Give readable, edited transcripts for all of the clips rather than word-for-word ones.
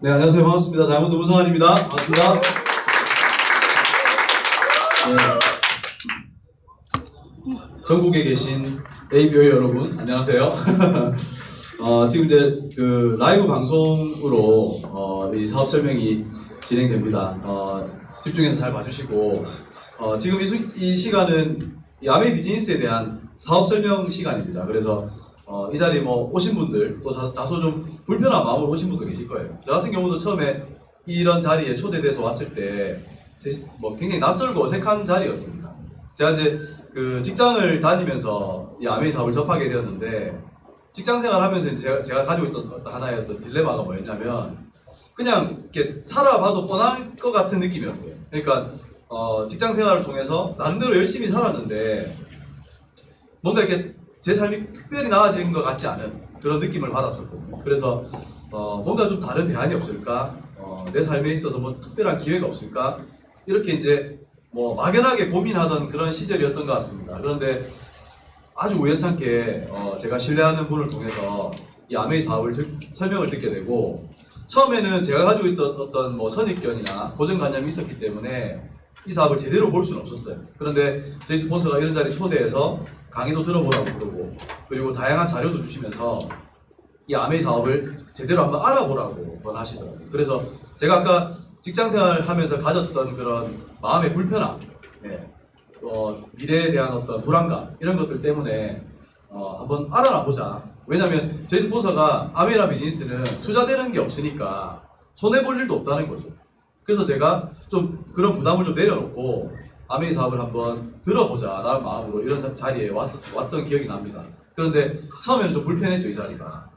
네, 안녕하세요. 반갑습니다. 다이아몬드 우성환입니다. 반갑습니다. 네. 전국에 계신 ABO 여러분, 안녕하세요. 지금 이제 그 라이브 방송으로 이 사업 설명이 진행됩니다. 집중해서 잘 봐주시고, 지금 이 시간은 이 아메이 비즈니스에 대한 사업 설명 시간입니다. 그래서 이 자리에 뭐 오신 분들 또 다소 좀 불편한 마음으로 오신 분도 계실 거예요. 저 같은 경우도 처음에 이런 자리에 초대돼서 왔을 때 뭐 굉장히 낯설고 어색한 자리였습니다. 제가 이제 그 직장을 다니면서 이 아메이 사업을 접하게 되었는데, 직장 생활하면서 제가 가지고 있던 하나의 어떤 딜레마가 뭐였냐면, 그냥 이렇게 살아봐도 뻔할 것 같은 느낌이었어요. 그러니까 직장 생활을 통해서 나름대로 열심히 살았는데 뭔가 이렇게 제 삶이 특별히 나아진 것 같지 않은 그런 느낌을 받았었고, 그래서 뭔가 좀 다른 대안이 없을까, 내 삶에 있어서 뭐 특별한 기회가 없을까, 이렇게 이제 뭐 막연하게 고민하던 그런 시절이었던 것 같습니다. 그런데 아주 우연찮게 제가 신뢰하는 분을 통해서 이 아메이 사업을 설명을 듣게 되고, 처음에는 제가 가지고 있던 어떤 뭐 선입견이나 고정관념이 있었기 때문에 이 사업을 제대로 볼 수는 없었어요. 그런데 저희 스폰서가 이런 자리에 초대해서 강의도 들어보라고 그러고, 그리고 다양한 자료도 주시면서 이 아메이 사업을 제대로 한번 알아보라고 권하시더라고요. 그래서 제가 아까 직장생활 하면서 가졌던 그런 마음의 불편함, 미래에 대한 어떤 불안감, 이런 것들 때문에 한번 알아나 보자. 왜냐면 저희 스폰서가 아메이라 비즈니스는 투자되는 게 없으니까 손해볼 일도 없다는 거죠. 그래서 제가 좀 그런 부담을 좀 내려놓고 아메이 사업을 한번 들어보자 라는 마음으로 이런 자리에 왔던 기억이 납니다. 그런데 처음에는 좀 불편했죠, 이 자리가.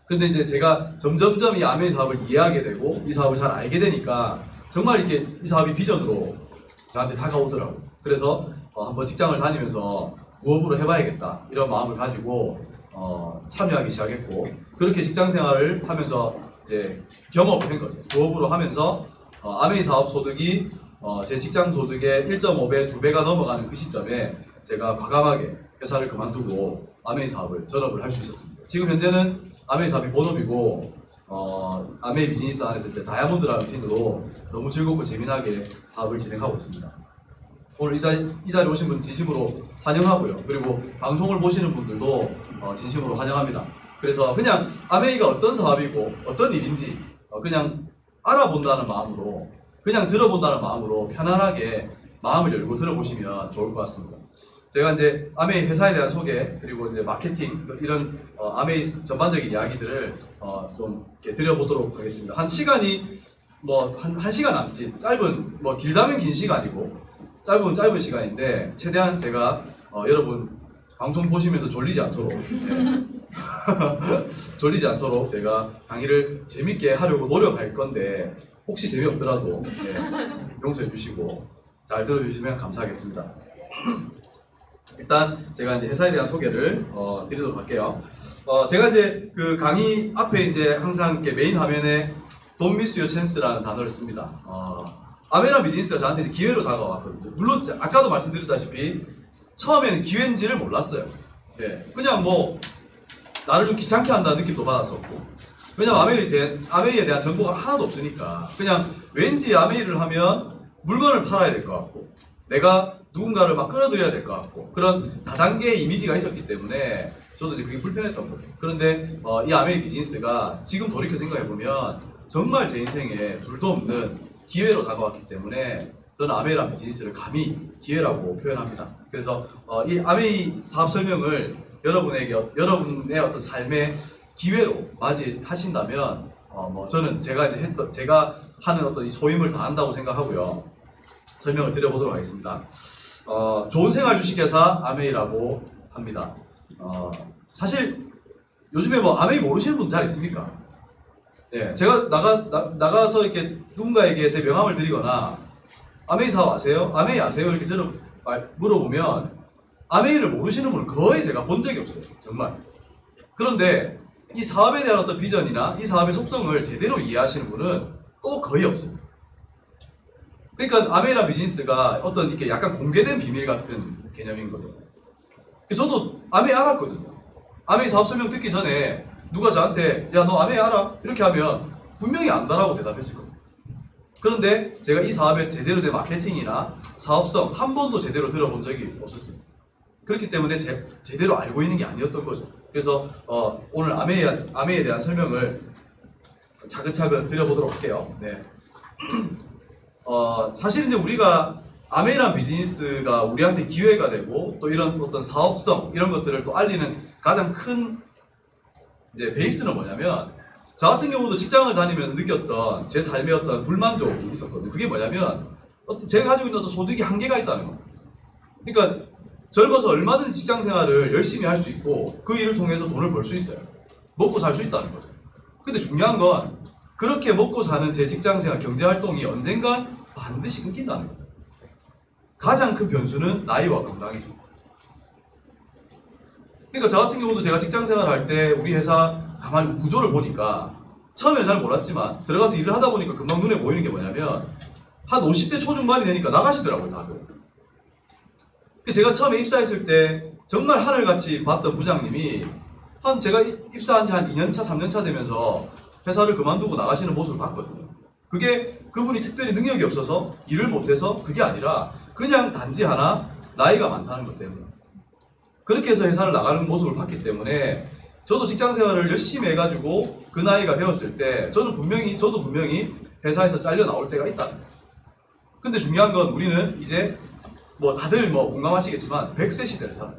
근데 이제 제가 점점점 이 아메이 사업을 이해하게 되고 이 사업을 잘 알게 되니까 정말 이렇게 이 사업이 비전으로 저한테 다가오더라고요. 그래서 한번 직장을 다니면서 부업으로 해봐야겠다 이런 마음을 가지고 참여하기 시작했고, 그렇게 직장 생활을 하면서 이제 경험을 한 거죠. 부업으로 하면서 아메이 사업 소득이 제 직장 소득의 1.5배, 2배가 넘어가는 그 시점에 제가 과감하게 회사를 그만두고 아메이 사업을 전업을 할 수 있었습니다. 지금 현재는 아메이 사업이 본업이고 아메이 비즈니스 안에서 이제 다이아몬드라는 팀으로 너무 즐겁고 재미나게 사업을 진행하고 있습니다. 오늘 이 자리에 오신 분 진심으로 환영하고요. 그리고 방송을 보시는 분들도 진심으로 환영합니다. 그래서 그냥 아메이가 어떤 사업이고 어떤 일인지 그냥 알아본다는 마음으로, 그냥 들어본다는 마음으로 편안하게 마음을 열고 들어보시면 좋을 것 같습니다. 제가 이제 아메이 회사에 대한 소개, 그리고 이제 마케팅, 이런 아메이 전반적인 이야기들을 좀 이렇게 드려보도록 하겠습니다. 한 시간이 뭐 한 시간 남짓, 짧은, 뭐 길다면 긴 시간이고 짧은 시간인데, 최대한 제가 여러분 방송 보시면서 졸리지 않도록 졸리지 않도록 제가 강의를 재밌게 하려고 노력할 건데, 혹시 재미없더라도 용서해 주시고 잘 들어주시면 감사하겠습니다. 일단 제가 이제 회사에 대한 소개를 드리도록 할게요. 제가 이제 그 강의 앞에 이제 항상 이렇게 메인 화면에 Don't miss your chance라는 단어를 씁니다. 아메이라 비즈니스가 저한테 이제 기회로 다가왔거든요. 물론 아까도 말씀드렸다시피 처음에는 기회인지를 몰랐어요. 그냥 뭐 나를 좀 귀찮게 한다는 느낌도 받았었고, 왜냐면 아메이에 대한 정보가 하나도 없으니까 그냥 왠지 아메이를 하면 물건을 팔아야 될 것 같고, 내가 누군가를 막 끌어들여야 될 것 같고, 그런 다단계의 이미지가 있었기 때문에 저도 이제 그게 불편했던 거죠. 그런데 이 아메이 비즈니스가 지금 돌이켜 생각해보면 정말 제 인생에 둘도 없는 기회로 다가왔기 때문에 저는 아메이라는 비즈니스를 감히 기회라고 표현합니다. 그래서 이 아메이 사업 설명을 여러분의 어떤 삶의 기회로 맞이하신다면 뭐 저는 제가 하는 어떤 이 소임을 다한다고 생각하고요. 설명을 드려보도록 하겠습니다. 좋은 생활 주식회사 아메이라고 합니다. 사실 요즘에 뭐 아메이 모르시는 분 잘 있습니까? 제가 나가서 이렇게 누군가에게 제 명함을 드리거나 아메이 사업 아세요? 아메이 아세요? 이렇게 저는 물어보면 아메이를 모르시는 분을 거의 제가 본 적이 없어요. 정말. 그런데 이 사업에 대한 어떤 비전이나 이 사업의 속성을 제대로 이해하시는 분은 또 거의 없습니다. 그러니까 아메이라 비즈니스가 어떤 이렇게 약간 공개된 비밀 같은 개념인 거죠. 저도 아메이 알았거든요. 아메이 사업 설명 듣기 전에 누가 저한테 야 너 아메이 알아? 이렇게 하면 분명히 안다라고 대답했을 겁니다. 그런데 제가 이 사업에 제대로 된 마케팅이나 사업성 한 번도 제대로 들어본 적이 없었습니다. 그렇기 때문에 제대로 알고 있는 게 아니었던 거죠. 그래서 오늘 아메에 대한 설명을 차근차근 드려보도록 할게요. 네. 사실 이제 우리가 아메이란 비즈니스가 우리한테 기회가 되고 또 이런 어떤 사업성 이런 것들을 또 알리는 가장 큰 이제 베이스는 뭐냐면, 저 같은 경우도 직장을 다니면서 느꼈던 제 삶의 어떤 불만족이 있었거든요. 그게 뭐냐면 제가 가지고 있는 어떤 소득이 한계가 있다는 거예요. 그러니까 젊어서 얼마든지 직장 생활을 열심히 할 수 있고 그 일을 통해서 돈을 벌 수 있어요. 먹고 살 수 있다는 거죠. 근데 중요한 건 그렇게 먹고 사는 제 직장 생활 경제 활동이 언젠간 반드시 끊긴다는 거예요. 가장 큰 변수는 나이와 건강이죠. 그러니까 저 같은 경우도 제가 직장 생활 할 때 우리 회사 가만히 구조를 보니까 처음에는 잘 몰랐지만 들어가서 일을 하다 보니까 금방 눈에 보이는 게 뭐냐면 한 50대 초중반이 되니까 나가시더라고요, 다들. 제가 처음에 입사했을 때 정말 하늘같이 봤던 부장님이 제가 입사한 지 한 2년차, 3년차 되면서 회사를 그만두고 나가시는 모습을 봤거든요. 그게 그분이 특별히 능력이 없어서 일을 못해서 그게 아니라 그냥 단지 하나 나이가 많다는 것 때문에 그렇게 해서 회사를 나가는 모습을 봤기 때문에 저도 직장 생활을 열심히 해가지고 그 나이가 되었을 때 저도 분명히 회사에서 잘려 나올 때가 있다. 근데 중요한 건 우리는 이제 다들 공감하시겠지만 100세 시대를 살아요.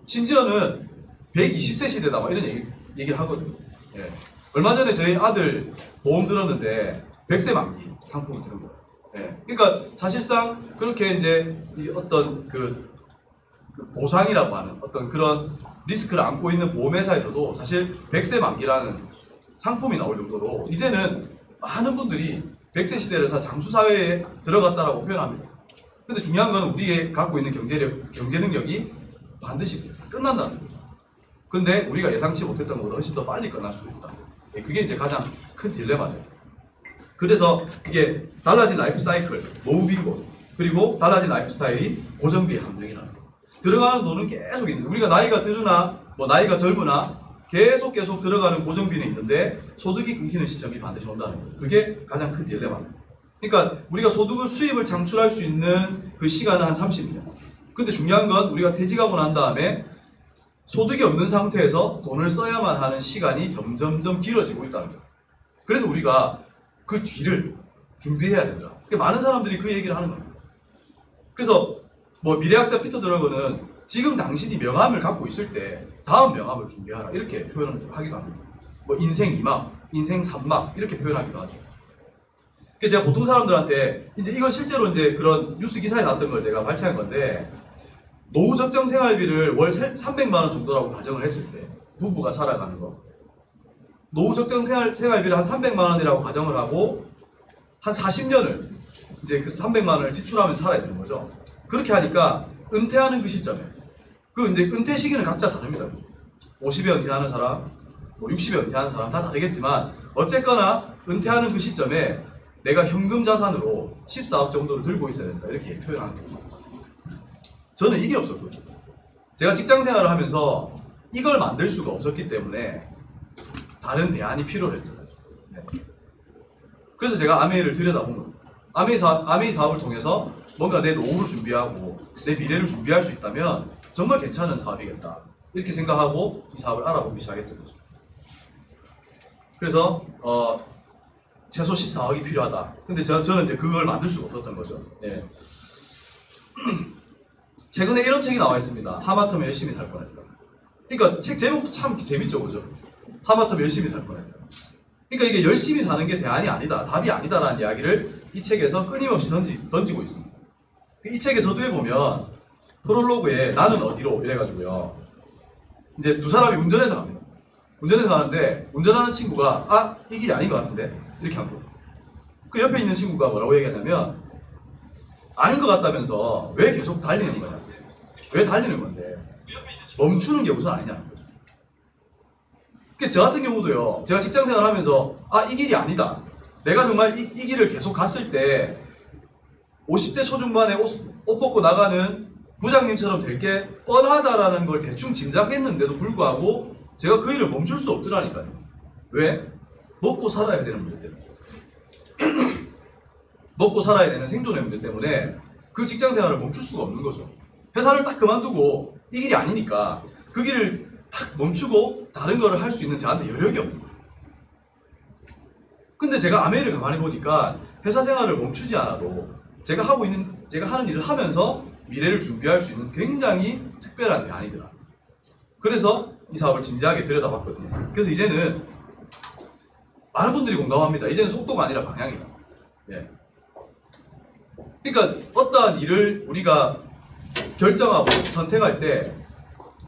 심지어는 120세 시대다 이런 얘기를 하거든요. 예. 얼마 전에 저희 아들 보험 들었는데 100세 만기 상품을 들은 거예요. 예. 그러니까 사실상 그렇게 이제 어떤 그 보상이라고 하는 어떤 그런 리스크를 안고 있는 보험회사에서도 사실 100세 만기라는 상품이 나올 정도로 이제는 많은 분들이 100세 시대를 장수사회에 들어갔다라고 표현합니다. 근데 중요한 건 우리의 갖고 있는 경제 능력이 반드시 끝난다는 거죠. 근데 우리가 예상치 못했던 것보다 훨씬 더 빨리 끝날 수도 있다. 그게 이제 가장 큰 딜레마죠. 그래서 이게 달라진 라이프 사이클, 노후 빈곤, 그리고 달라진 라이프 스타일이 고정비의 함정이라는 거. 들어가는 돈은 계속 있는, 우리가 나이가 들으나 나이가 젊으나 계속 들어가는 고정비는 있는데 소득이 끊기는 시점이 반드시 온다는 거예요. 그게 가장 큰 딜레마입니다. 그러니까 우리가 수입을 창출할 수 있는 그 시간은 한 30년. 근데 중요한 건 우리가 퇴직하고 난 다음에 소득이 없는 상태에서 돈을 써야만 하는 시간이 점점점 길어지고 있다는 거예요. 그래서 우리가 그 뒤를 준비해야 된다. 많은 사람들이 그 얘기를 하는 겁니다. 그래서 미래학자 피터 드러거는 지금 당신이 명함을 갖고 있을 때 다음 명함을 준비하라 이렇게 표현을 하기도 합니다. 인생 2막, 인생 3막 이렇게 표현하기도 하죠. 그래서 제가 보통 사람들한테 이제 이건 실제로 이제 그런 뉴스 기사에 나왔던 걸 제가 발췌한 건데, 노후 적정 생활비를 월 300만 원 정도라고 가정을 했을 때 부부가 살아가는 거, 노후 적정 생활비를 한 300만 원이라고 가정을 하고 한 40년을 이제 그 300만 원을 지출하면서 살아야 되는 거죠. 그렇게 하니까 은퇴하는 그 시점에 이제 은퇴 시기는 각자 다릅니다. 50에 은퇴하는 사람, 60에 은퇴하는 사람 다 다르겠지만 어쨌거나 은퇴하는 그 시점에 내가 현금 자산으로 14억 정도를 들고 있어야 된다 이렇게 표현하는 겁니다. 저는 이게 없었거든요. 제가 직장 생활을 하면서 이걸 만들 수가 없었기 때문에 다른 대안이 필요했던 거죠. 네. 그래서 제가 아메이를 들여다본 겁니다. 아메이 사업을 통해서 뭔가 내 노후를 준비하고 내 미래를 준비할 수 있다면 정말 괜찮은 사업이겠다 이렇게 생각하고 이 사업을 알아보기 시작했던 거죠. 그래서 최소 14억이 필요하다. 근데 저는 이제 그걸 만들 수가 없었던 거죠. 네. 최근에 이런 책이 나와 있습니다. 하마터면 열심히 살 뻔했다. 그러니까 책 제목도 참 재밌죠, 그죠? 하마터면 열심히 살 뻔했다. 그러니까 이게 열심히 사는 게 대안이 아니다, 답이 아니다라는 이야기를 이 책에서 끊임없이 던지고 있습니다. 이 책의 서두에 보면 프롤로그에 나는 어디로 이래가지고요. 이제 두 사람이 운전해서 갑니다. 운전해서 가는데 운전하는 친구가 이 길이 아닌 것 같은데 이렇게 한 거예요. 그 옆에 있는 친구가 뭐라고 얘기하냐면 아닌 것 같다면서 왜 계속 달리는 거냐, 왜 달리는 건데 멈추는 게 우선 아니냐는 거죠. 그러니까 저 같은 경우도요, 제가 직장 생활하면서 이 길이 아니다, 내가 정말 이 길을 계속 갔을 때 50대 초중반에 옷 벗고 나가는 부장님처럼 될 게 뻔하다라는 걸 대충 짐작했는데도 불구하고 제가 그 일을 멈출 수 없더라니까요. 왜? 먹고 살아야 되는 문제 때문에 먹고 살아야 되는 생존의 문제 때문에 그 직장 생활을 멈출 수가 없는 거죠. 회사를 딱 그만두고 이 길이 아니니까 그 길을 딱 멈추고 다른 거를 할 수 있는 저한테 여력이 없는 거예요. 근데 제가 아메이를 가만히 보니까 회사 생활을 멈추지 않아도 제가 하는 일을 하면서 미래를 준비할 수 있는 굉장히 특별한 대안이더라. 그래서 이 사업을 진지하게 들여다봤거든요. 그래서 이제는 많은 분들이 공감합니다. 이제는 속도가 아니라 방향이다. 예. 그러니까 어떠한 일을 우리가 결정하고 선택할 때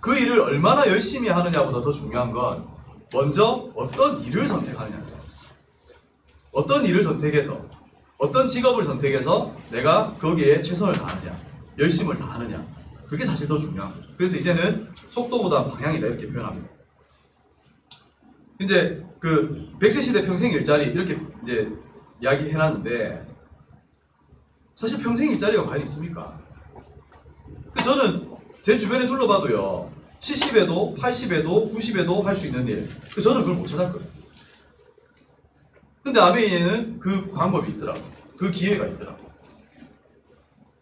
그 일을 얼마나 열심히 하느냐보다 더 중요한 건 먼저 어떤 일을 선택하느냐입니다. 어떤 일을 선택해서 어떤 직업을 선택해서 내가 거기에 최선을 다하느냐, 열심을 다하느냐, 그게 사실 더 중요한 거죠. 그래서 이제는 속도보다 방향이다 이렇게 표현합니다. 이제 그 100세 시대 평생 일자리 이렇게 이제 이야기해놨는데 사실 평생 일자리가 과연 있습니까? 저는 제 주변에 둘러봐도요 70에도 80에도 90에도 할 수 있는 일, 저는 그걸 못 찾았거든요. 근데 아메이에는 그 방법이 있더라고요. 그 기회가 있더라고요.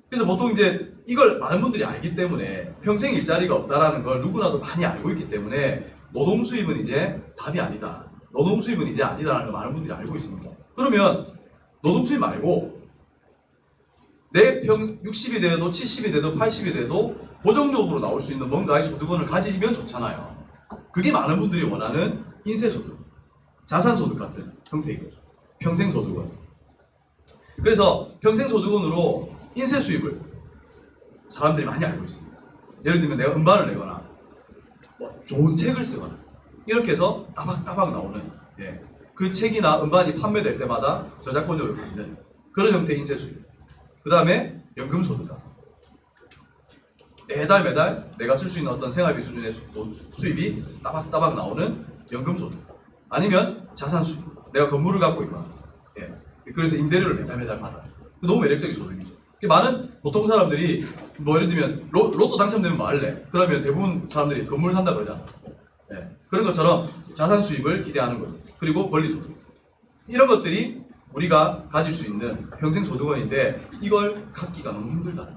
그래서 보통 이제 이걸 많은 분들이 알기 때문에 평생 일자리가 없다라는 걸 누구나도 많이 알고 있기 때문에 노동 수입은 이제 답이 아니다. 노동 수입은 이제 아니다라는 걸 많은 분들이 알고 있습니다. 그러면 노동 수입 말고 내 60이 돼도 70이 돼도 80이 돼도 고정적으로 나올 수 있는 뭔가의 소득원을 가지면 좋잖아요. 그게 많은 분들이 원하는 인세소득, 자산소득 같은 형태인 거죠. 평생소득원. 그래서 평생소득원으로 인세수입을 사람들이 많이 알고 있습니다. 예를 들면 내가 음반을 내거나 뭐 좋은 책을 쓰거나 이렇게 해서 따박따박 나오는 그 책이나 음반이 판매될 때마다 저작권료를 받는 그런 형태의 인세수입. 그 다음에 연금소득 같은 매달 내가 쓸 수 있는 어떤 생활비 수준의 수입이 따박따박 나오는 연금소득. 아니면 자산수입. 내가 건물을 갖고 있거나 그래서 임대료를 매달 받아. 너무 매력적인 소득이죠. 많은 보통 사람들이 뭐 예를 들면 로또 당첨되면 뭐 할래? 그러면 대부분 사람들이 건물 산다 그러잖아. 그런 것처럼 자산 수입을 기대하는 거죠. 그리고 권리소득. 이런 것들이 우리가 가질 수 있는 평생 소득원인데 이걸 갖기가 너무 힘들다.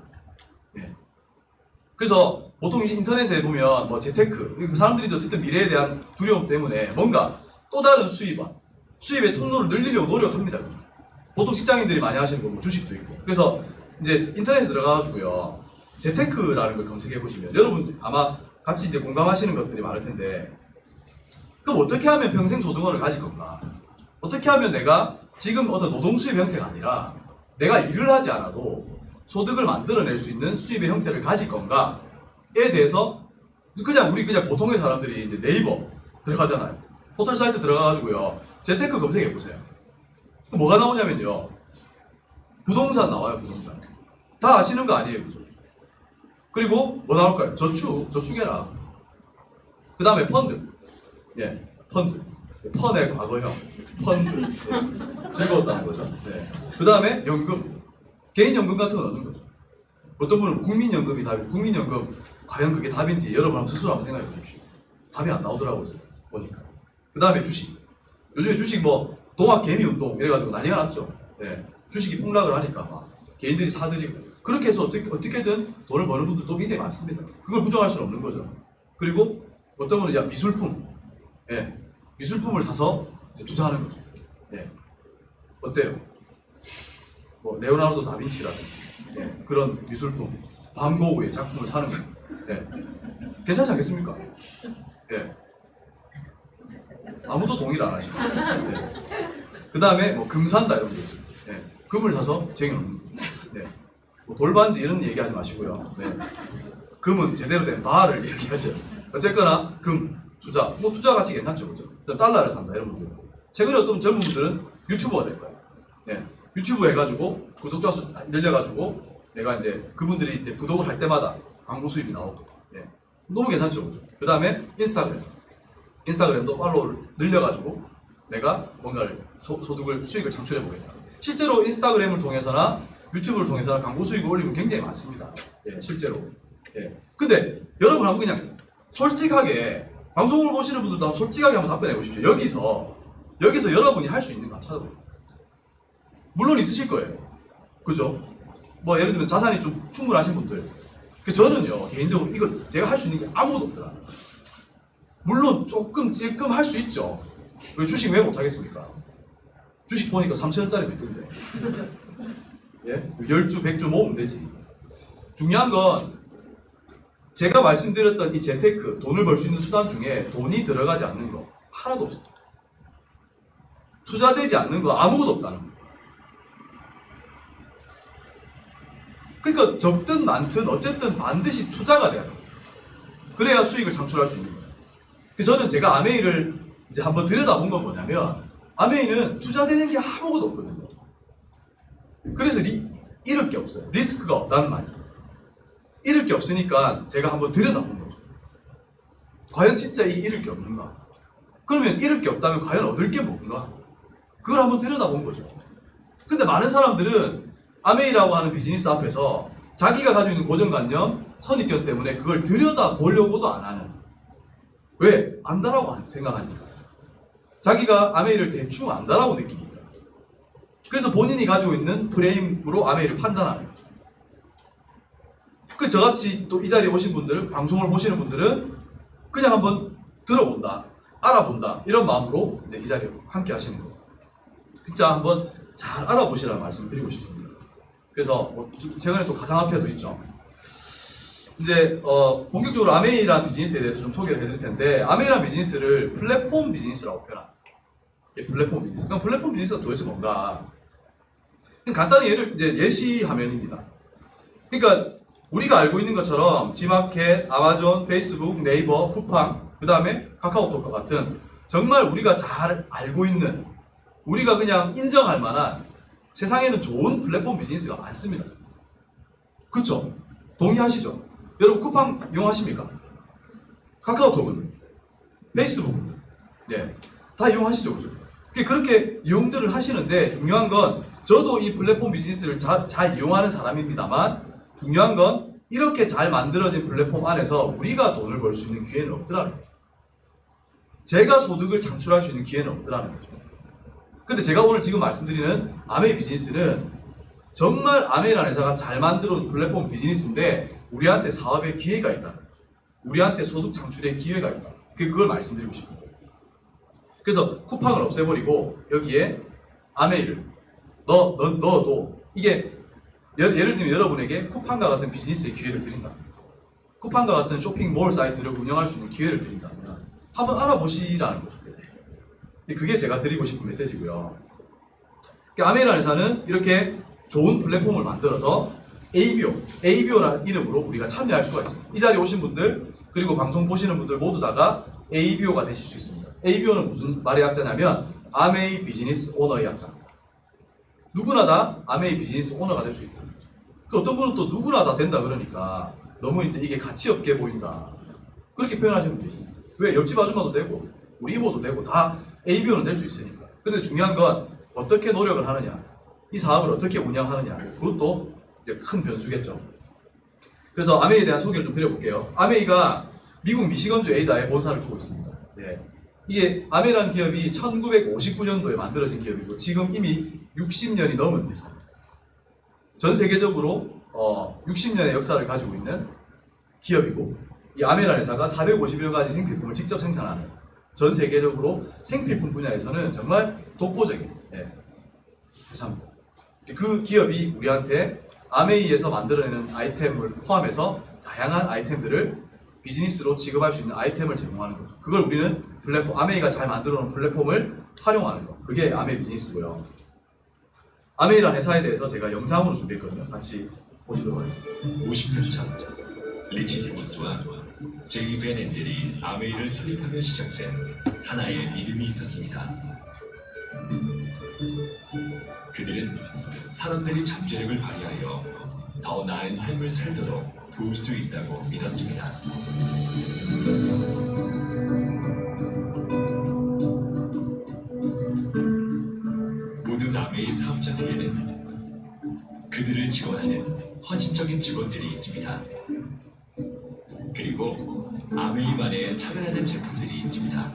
그래서 보통 인터넷에 보면 뭐 재테크, 사람들이 어쨌든 미래에 대한 두려움 때문에 뭔가 또 다른 수입의 통로를 늘리려고 노력합니다. 보통 직장인들이 많이 하시는 거 주식도 있고. 그래서 이제 인터넷에 들어가가지고요 재테크라는 걸 검색해 보시면 여러분 아마 같이 이제 공감하시는 것들이 많을 텐데, 그럼 어떻게 하면 평생 소득원을 가질 건가? 어떻게 하면 내가 지금 어떤 노동 수입 형태가 아니라 내가 일을 하지 않아도 소득을 만들어낼 수 있는 수입의 형태를 가질 건가에 대해서 우리 보통의 사람들이 이제 네이버 들어가잖아요. 포털 사이트 들어가가지고요 재테크 검색해 보세요. 뭐가 나오냐면요 부동산 나와요. 부동산 다 아시는 거 아니에요, 그죠? 그리고 뭐 나올까요? 저축해라. 그 다음에 펀드, 펀의 과거형 펀드, 즐거웠다는 거죠. 그 다음에 연금, 개인연금 같은 거 넣는 거죠. 어떤 분은 국민연금이 답이, 국민연금 과연 그게 답인지 여러분 한번 스스로 한번 생각해 보십시오. 답이 안 나오더라고요, 보니까. 그 다음에 주식. 요즘에 주식 뭐 동학 개미 운동 이래가지고 난리가 났죠. 주식이 폭락을 하니까 막 개인들이 사들이고 그렇게 해서 어떻게든 돈을 버는 분들도 굉장히 많습니다. 그걸 부정할 수는 없는 거죠. 그리고 어떤 분은 미술품, 미술품을 사서 투자하는 거죠. 어때요? 뭐 레오나르도 다빈치라든지 그런 미술품, 반 고흐의 작품을 사는 거예요. 괜찮지 않겠습니까? 아무도 동의를 안 하시고. 그 다음에 뭐 금 산다 이런 거. 금을 사서 쟁여놓는 거예요. 뭐 돌반지 이런 얘기 하지 마시고요. 금은 제대로 된 바를 얘기하죠. 어쨌거나 금, 투자, 뭐 투자 가치 괜찮죠, 그죠? 달러를 산다 이런 분들. 최근에 어떤 젊은 분들은 유튜버가 될 거예요. 유튜브 해가지고 구독자 수 늘려가지고 내가 이제 그분들이 이제 구독을 할 때마다 광고 수입이 나오고. 너무 괜찮죠, 그죠? 그 다음에 인스타그램도 팔로우를 늘려가지고 내가 뭔가를 수익을 창출해보겠다. 실제로 인스타그램을 통해서나 유튜브를 통해서나 광고 수익을 올리면 굉장히 많습니다. 실제로. 근데 여러분 한번 그냥 솔직하게 방송을 보시는 분들도 한번 솔직하게 한번 답변해 보십시오. 여기서 여러분이 할 수 있는 거 찾아보세요. 물론 있으실 거예요. 그죠? 뭐 예를 들면 자산이 좀 충분하신 분들. 저는요 개인적으로 이걸 제가 할 수 있는 게 아무것도 없더라. 물론 조금 할 수 있죠. 왜 주식 왜 못하겠습니까? 주식 보니까 3,000원짜리도 있던데. 예? 10주, 100주 모으면 되지. 중요한 건 제가 말씀드렸던 이 재테크, 돈을 벌 수 있는 수단 중에 돈이 들어가지 않는 거 하나도 없어요. 투자되지 않는 거 아무것도 없다는 거예요. 그러니까 적든 많든 어쨌든 반드시 투자가 돼야 돼요. 그래야 수익을 창출할 수 있는 거예요. 저는 제가 아메이를 이제 한번 들여다본 건 뭐냐면 아메이는 투자되는 게 아무것도 없거든요. 그래서 잃을 게 없어요. 리스크가 없다는 말이에요. 잃을 게 없으니까 제가 한번 들여다본 거죠. 과연 진짜 이게 잃을 게 없는가? 그러면 잃을 게 없다면 과연 얻을 게 뭔가? 그걸 한번 들여다본 거죠. 근데 많은 사람들은 아메이라고 하는 비즈니스 앞에서 자기가 가지고 있는 고정관념, 선입견 때문에 그걸 들여다보려고도 안 하는. 왜? 안다라고 생각하니까. 자기가 아메이를 대충 안다라고 느끼니까. 그래서 본인이 가지고 있는 프레임으로 아메이를 판단하는 거죠. 저같이 또 이 자리에 오신 분들은, 방송을 보시는 분들은 그냥 한번 들어본다, 알아본다, 이런 마음으로 이제 이 자리에 함께 하시는 거예요. 진짜 한번 잘 알아보시라는 말씀을 드리고 싶습니다. 그래서 최근에 또 가상화폐도 있죠. 이제 본격적으로 아메이라는 비즈니스에 대해서 좀 소개를 해드릴 텐데, 아메이라는 비즈니스를 플랫폼 비즈니스라고 표현합니다. 플랫폼 비즈니스. 그럼 플랫폼 비즈니스가 도대체 뭔가? 간단히 이제 예시화면입니다. 그러니까 우리가 알고 있는 것처럼 지마켓, 아마존, 페이스북, 네이버, 쿠팡, 그 다음에 카카오톡과 같은 정말 우리가 잘 알고 있는, 우리가 그냥 인정할 만한 세상에는 좋은 플랫폼 비즈니스가 많습니다. 그렇죠? 동의하시죠? 여러분 쿠팡 이용하십니까? 카카오톡은? 페이스북은? 네, 다 이용하시죠? 그죠? 그렇게 이용들을 하시는데, 중요한 건 저도 이 플랫폼 비즈니스를 잘 이용하는 사람입니다만, 중요한 건 이렇게 잘 만들어진 플랫폼 안에서 우리가 돈을 벌 수 있는 기회는 없더라는 거죠. 제가 소득을 창출할 수 있는 기회는 없더라는 거죠. 근데 제가 오늘 지금 말씀드리는 아메이 비즈니스는 정말 아메이라는 회사가 잘 만들어온 플랫폼 비즈니스인데 우리한테 사업의 기회가 있다. 우리한테 소득 창출의 기회가 있다. 그걸 말씀드리고 싶은 거예요. 그래서 쿠팡을 없애버리고 여기에 아메이를 넣어도 이게 예를 들면 여러분에게 쿠팡과 같은 비즈니스의 기회를 드린다. 쿠팡과 같은 쇼핑몰 사이트를 운영할 수 있는 기회를 드린다면 한번 알아보시라는 거죠. 그게 제가 드리고 싶은 메시지고요. 아메이라는 회사는 이렇게 좋은 플랫폼을 만들어서 ABO라는 이름으로 우리가 참여할 수가 있습니다. 이 자리에 오신 분들, 그리고 방송 보시는 분들 모두 다가 ABO가 되실 수 있습니다. ABO는 무슨 말의 약자냐면 아메이 비즈니스 오너의 약자입니다. 누구나 다 아메이 비즈니스 오너가 될 수 있다. 어떤 분은 또 누구나 다 된다 그러니까 너무 이제 이게 가치 없게 보인다. 그렇게 표현하시는 분도 있습니다. 왜? 옆집 아줌마도 되고 우리 이모도 되고 다 ABO는 될 수 있으니까. 근데 중요한 건 어떻게 노력을 하느냐, 이 사업을 어떻게 운영하느냐, 그것도 이제 큰 변수겠죠. 그래서 아메이에 대한 소개를 좀 드려볼게요. 아메이가 미국 미시건주 에이다에 본사를 두고 있습니다. 네. 이게 아메이라는 기업이 1959년도에 만들어진 기업이고 지금 이미 60년이 넘은 회사입니다. 전 세계적으로 60년의 역사를 가지고 있는 기업이고, 이 아메이라는 회사가 450여 가지 생필품을 직접 생산하는, 전 세계적으로 생필품 분야에서는 정말 독보적인 회사입니다. 그 기업이 우리한테 아메이에서 만들어내는 아이템을 포함해서 다양한 아이템들을 비즈니스로 취급할 수 있는 아이템을 제공하는 거죠. 그걸 우리는 플랫폼, 아메이가 잘 만들어 놓은 플랫폼을 활용하는 거. 그게 아메이 비즈니스고요. 아메이라는 회사에 대해서 제가 영상으로 준비했거든요. 같이 보시도록 하겠습니다. 50년 전 리치 디모스와 제이 벤 앤들이 아메이를 설립하며 시작된 하나의 믿음이 있었습니다. 그들은 사람들이 잠재력을 발휘하여 더 나은 삶을 살도록 도울 수 있다고 믿었습니다. 모든 아메이 사업자들에는 그들을 지원하는 헌신적인 직원들이 있습니다. 그리고 아메이만의 차별화된 제품들이 있습니다.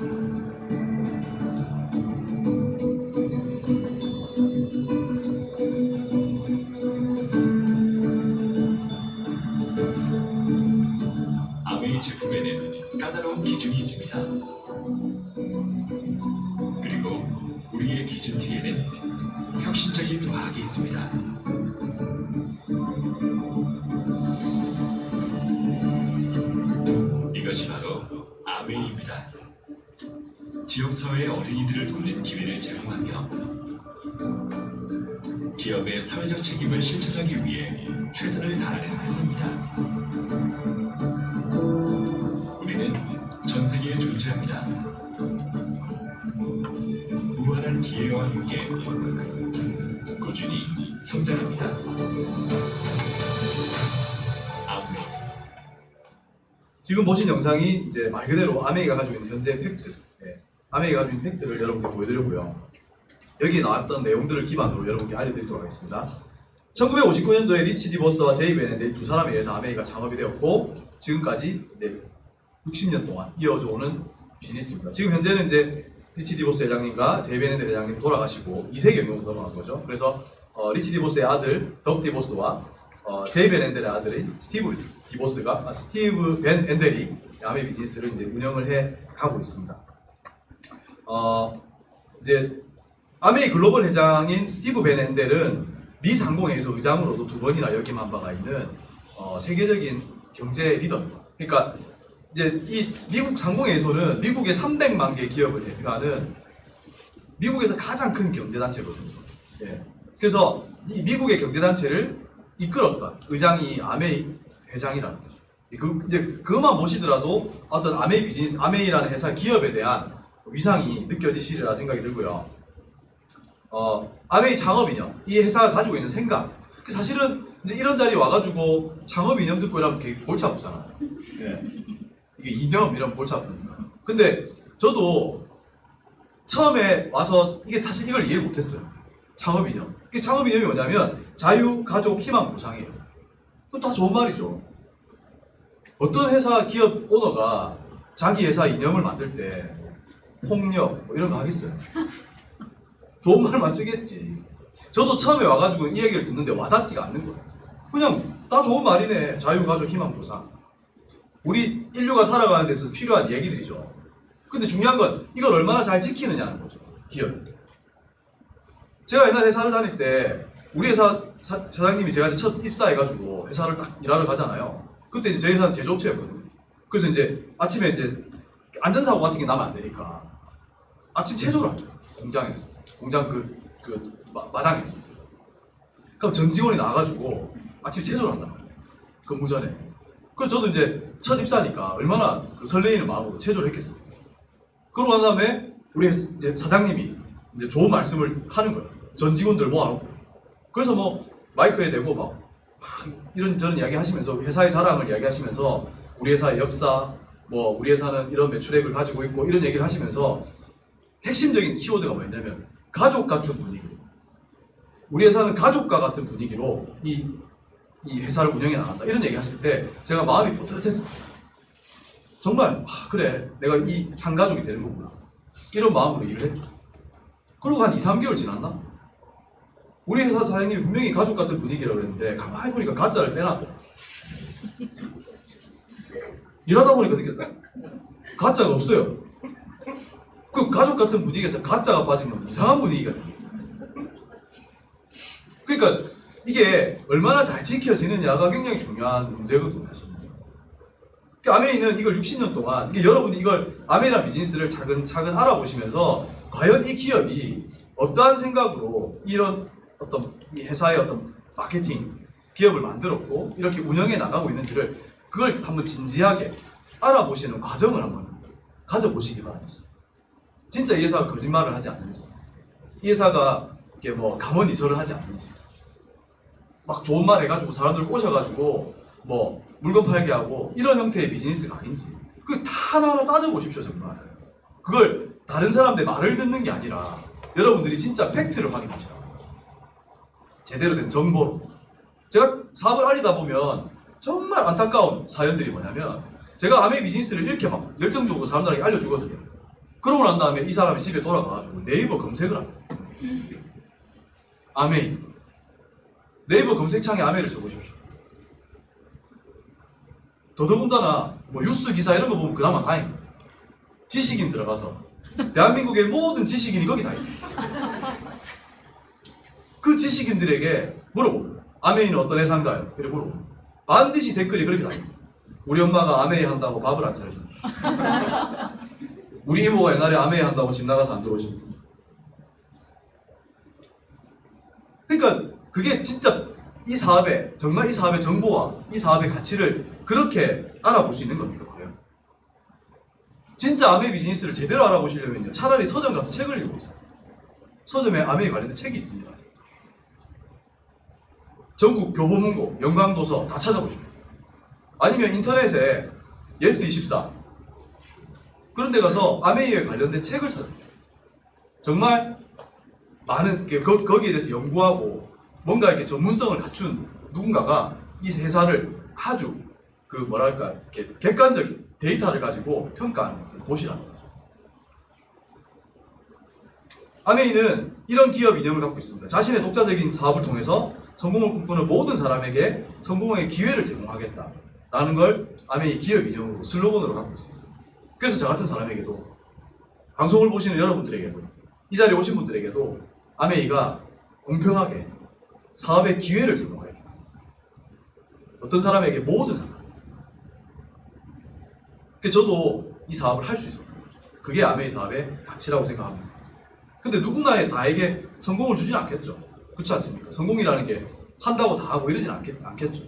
우리의 기준 뒤에는 혁신적인 과학이 있습니다. 이것이 바로 아메이입니다. 지역사회의 어린이들을 돕는 기회를 제공하며 기업의 사회적 책임을 실천하기 위해 최선을 다하는 회사입니다. 우리는 전 세계에 존재합니다. 무한한 기회와 함께 꾸준히 성장합니다. 아메이. 지금 보신 영상이 이제 말 그대로 아메이가 가지고 있는 현재 팩트, 아메이가 가지고 있는 팩트를 여러분께 보여드렸고요. 여기 나왔던 내용들을 기반으로 여러분께 알려드리도록 하겠습니다. 1959년도에 리치 디보스와 제이 베넨델 두 사람에 의해서 아메이가 창업이 되었고 지금까지 이제 60년 동안 이어져 오는 비즈니스입니다. 지금 현재는 이제 리치 디보스 회장님과 제이 베넨델 회장님 돌아가시고 2세 경영으로 넘어간 거죠. 그래서 리치 디보스의 아들 덕 디보스와 제이 베넨델의 아들인 스티브 벤 엔델이 아메이 비즈니스를 이제 운영을 해 가고 있습니다. 이제 아메이 글로벌 회장인 스티브 벤 엔델은 미 상공회의소 의장으로도 2번이나 역임한 바가 있는 세계적인 경제 리더입니다. 그러니까 이제 이 미국 상공회의소는 미국의 300만 개 기업을 대표하는 미국에서 가장 큰 경제단체거든요. 예. 그래서 이 미국의 경제단체를 이끌었던 의장이 아메이 회장이라는 거죠. 이제 그것만 보시더라도 어떤 아메이 비즈니스, 아메이라는 회사 기업에 대한 위상이 느껴지시리라 생각이 들고요. 아메이 창업 이념, 이 회사가 가지고 있는 생각. 사실은 이제 이런 자리에 와가지고 창업 이념 듣고 이러면 되게 골치 아프잖아요. 예. 이게 이념 이러면 골치 아프니까. 근데 저도 처음에 와서 이게 사실 이걸 이해 못했어요. 창업 이념. 이게 창업 이념이 뭐냐면 자유, 가족, 희망, 보상이에요. 그거 다 좋은 말이죠. 어떤 회사 기업 오너가 자기 회사 이념을 만들 때 폭력 뭐 이런 거 하겠어요? 좋은 말만 쓰겠지. 저도 처음에 와가지고 이 얘기를 듣는데 와닿지가 않는 거예요. 그냥 다 좋은 말이네. 자유, 가족, 희망, 보상. 우리 인류가 살아가는 데서 필요한 얘기들이죠. 근데 중요한 건 이걸 얼마나 잘 지키느냐는 거죠. 기업이. 제가 옛날 회사를 다닐 때 우리 회사 사장님이 제가 이제 첫 입사해가지고 회사를 딱 일하러 가잖아요. 그때 이제 저희 회사는 제조업체였거든요. 그래서 이제 아침에 이제 안전사고 같은 게 나면 안 되니까 아침 체조를 합니다. 공장에서. 공장 마당에서. 그럼 전 직원이 나와가지고 아침 체조를 한단 말이에요. 근무 전에. 그래서 저도 이제 첫 입사니까 얼마나 설레이는 마음으로 체조를 했겠습니까. 그러고 난 다음에 우리 이제 사장님이 이제 좋은 말씀을 하는 거예요. 전 직원들 모아놓고. 그래서 뭐 마이크에 대고 막 이런저런 이야기 하시면서 회사의 자랑을 이야기하시면서 우리 회사의 역사, 뭐 우리 회사는 이런 매출액을 가지고 있고 이런 얘기를 하시면서 핵심적인 키워드가 뭐였냐면 가족 같은 분위기로, 우리 회사는 가족과 같은 분위기로 이 회사를 운영해 나간다 이런 얘기 하실 때 제가 마음이 뿌듯했어요. 정말 그래 내가 이 한 가족이 되는 거구나 이런 마음으로 일을 했죠. 그리고 한 2-3개월 지났나? 우리 회사 사장님이 분명히 가족 같은 분위기라고 그랬는데 가만히 보니까 가짜를 빼놨더라. 일하다 보니까 느꼈다. 가짜가 없어요. 그 가족 같은 분위기에서 가짜가 빠지면 이상한 분위기가 돼요. 그러니까 이게 얼마나 잘 지켜지느냐가 굉장히 중요한 문제거든요. 사실. 그러니까 아메이는 이걸 60년 동안 여러분이 이걸 아메이라는 비즈니스를 차근차근 알아보시면서 과연 이 기업이 어떠한 생각으로 이런 어떤 이 회사의 어떤 마케팅 기업을 만들었고 이렇게 운영해 나가고 있는지를 그걸 한번 진지하게 알아보시는 과정을 한번 가져보시기 바랍니다. 진짜 이 회사가 거짓말을 하지 않는지, 이 회사가 이렇게 뭐 감언이설을 하지 않는지, 막 좋은 말 해가지고 사람들 꼬셔가지고 뭐 물건 팔게 하고 이런 형태의 비즈니스가 아닌지 그 다 하나하나 따져보십시오. 정말 그걸 다른 사람들 말을 듣는 게 아니라 여러분들이 진짜 팩트를 확인하시라고, 제대로 된 정보로. 제가 사업을 알리다 보면 정말 안타까운 사연들이 뭐냐면 제가 아메이 비즈니스를 이렇게 막 열정적으로 사람들에게 알려주거든요. 그러고 난 다음에 이 사람이 집에 돌아가가지고 네이버 검색을 합니다. 아메이. 네이버 검색창에 아메이를 쳐보십시오. 더더군다나 뭐 뉴스 기사 이런 거 보면 그나마 다행입니다. 지식인 들어가서 대한민국의 모든 지식인이 거기 다 있습니다. 그 지식인들에게 물어봅니다. 아메이는 어떤 회사인가요? 이렇게 물어봅니다. 반드시 댓글이 그렇게 달립니다. 우리 엄마가 아메이 한다고 밥을 안 차려줍니다. 우리 이모가 옛날에 아메이 한다고 집 나가서 안 들어오십니다. 그러니까 그게 진짜 이 사업의 정말 이 사업의 정보와 이 사업의 가치를 그렇게 알아볼 수 있는 겁니다. 그래요. 진짜 아메이 비즈니스를 제대로 알아보시려면요, 차라리 서점 가서 책을 읽어보세요. 서점에 아메이 관련된 책이 있습니다. 전국 교보문고, 영광도서 다 찾아보십시오. 아니면 인터넷에 예스24 그런 데 가서 아메이에 관련된 책을 찾아보십시오. 정말 많은 거기에 대해서 연구하고 뭔가 이렇게 전문성을 갖춘 누군가가 이 회사를 아주 그 뭐랄까 이렇게 객관적인 데이터를 가지고 평가하는 곳이라는 거죠. 아메이는 이런 기업 이념을 갖고 있습니다. 자신의 독자적인 사업을 통해서 성공을 꿈꾸는 모든 사람에게 성공의 기회를 제공하겠다라는 걸 아메이 기업 이념으로 슬로건으로 갖고 있습니다. 그래서 저 같은 사람에게도, 방송을 보시는 여러분들에게도, 이 자리에 오신 분들에게도 아메이가 공평하게 사업의 기회를 제공하겠다. 어떤 사람에게 모든 사람. 저도 이 사업을 할 수 있어요. 그게 아메이 사업의 가치라고 생각합니다. 근데 누구나 다에게 성공을 주진 않겠죠. 그렇지 않습니까? 성공이라는 게 한다고 다 하고 이러진 않겠죠.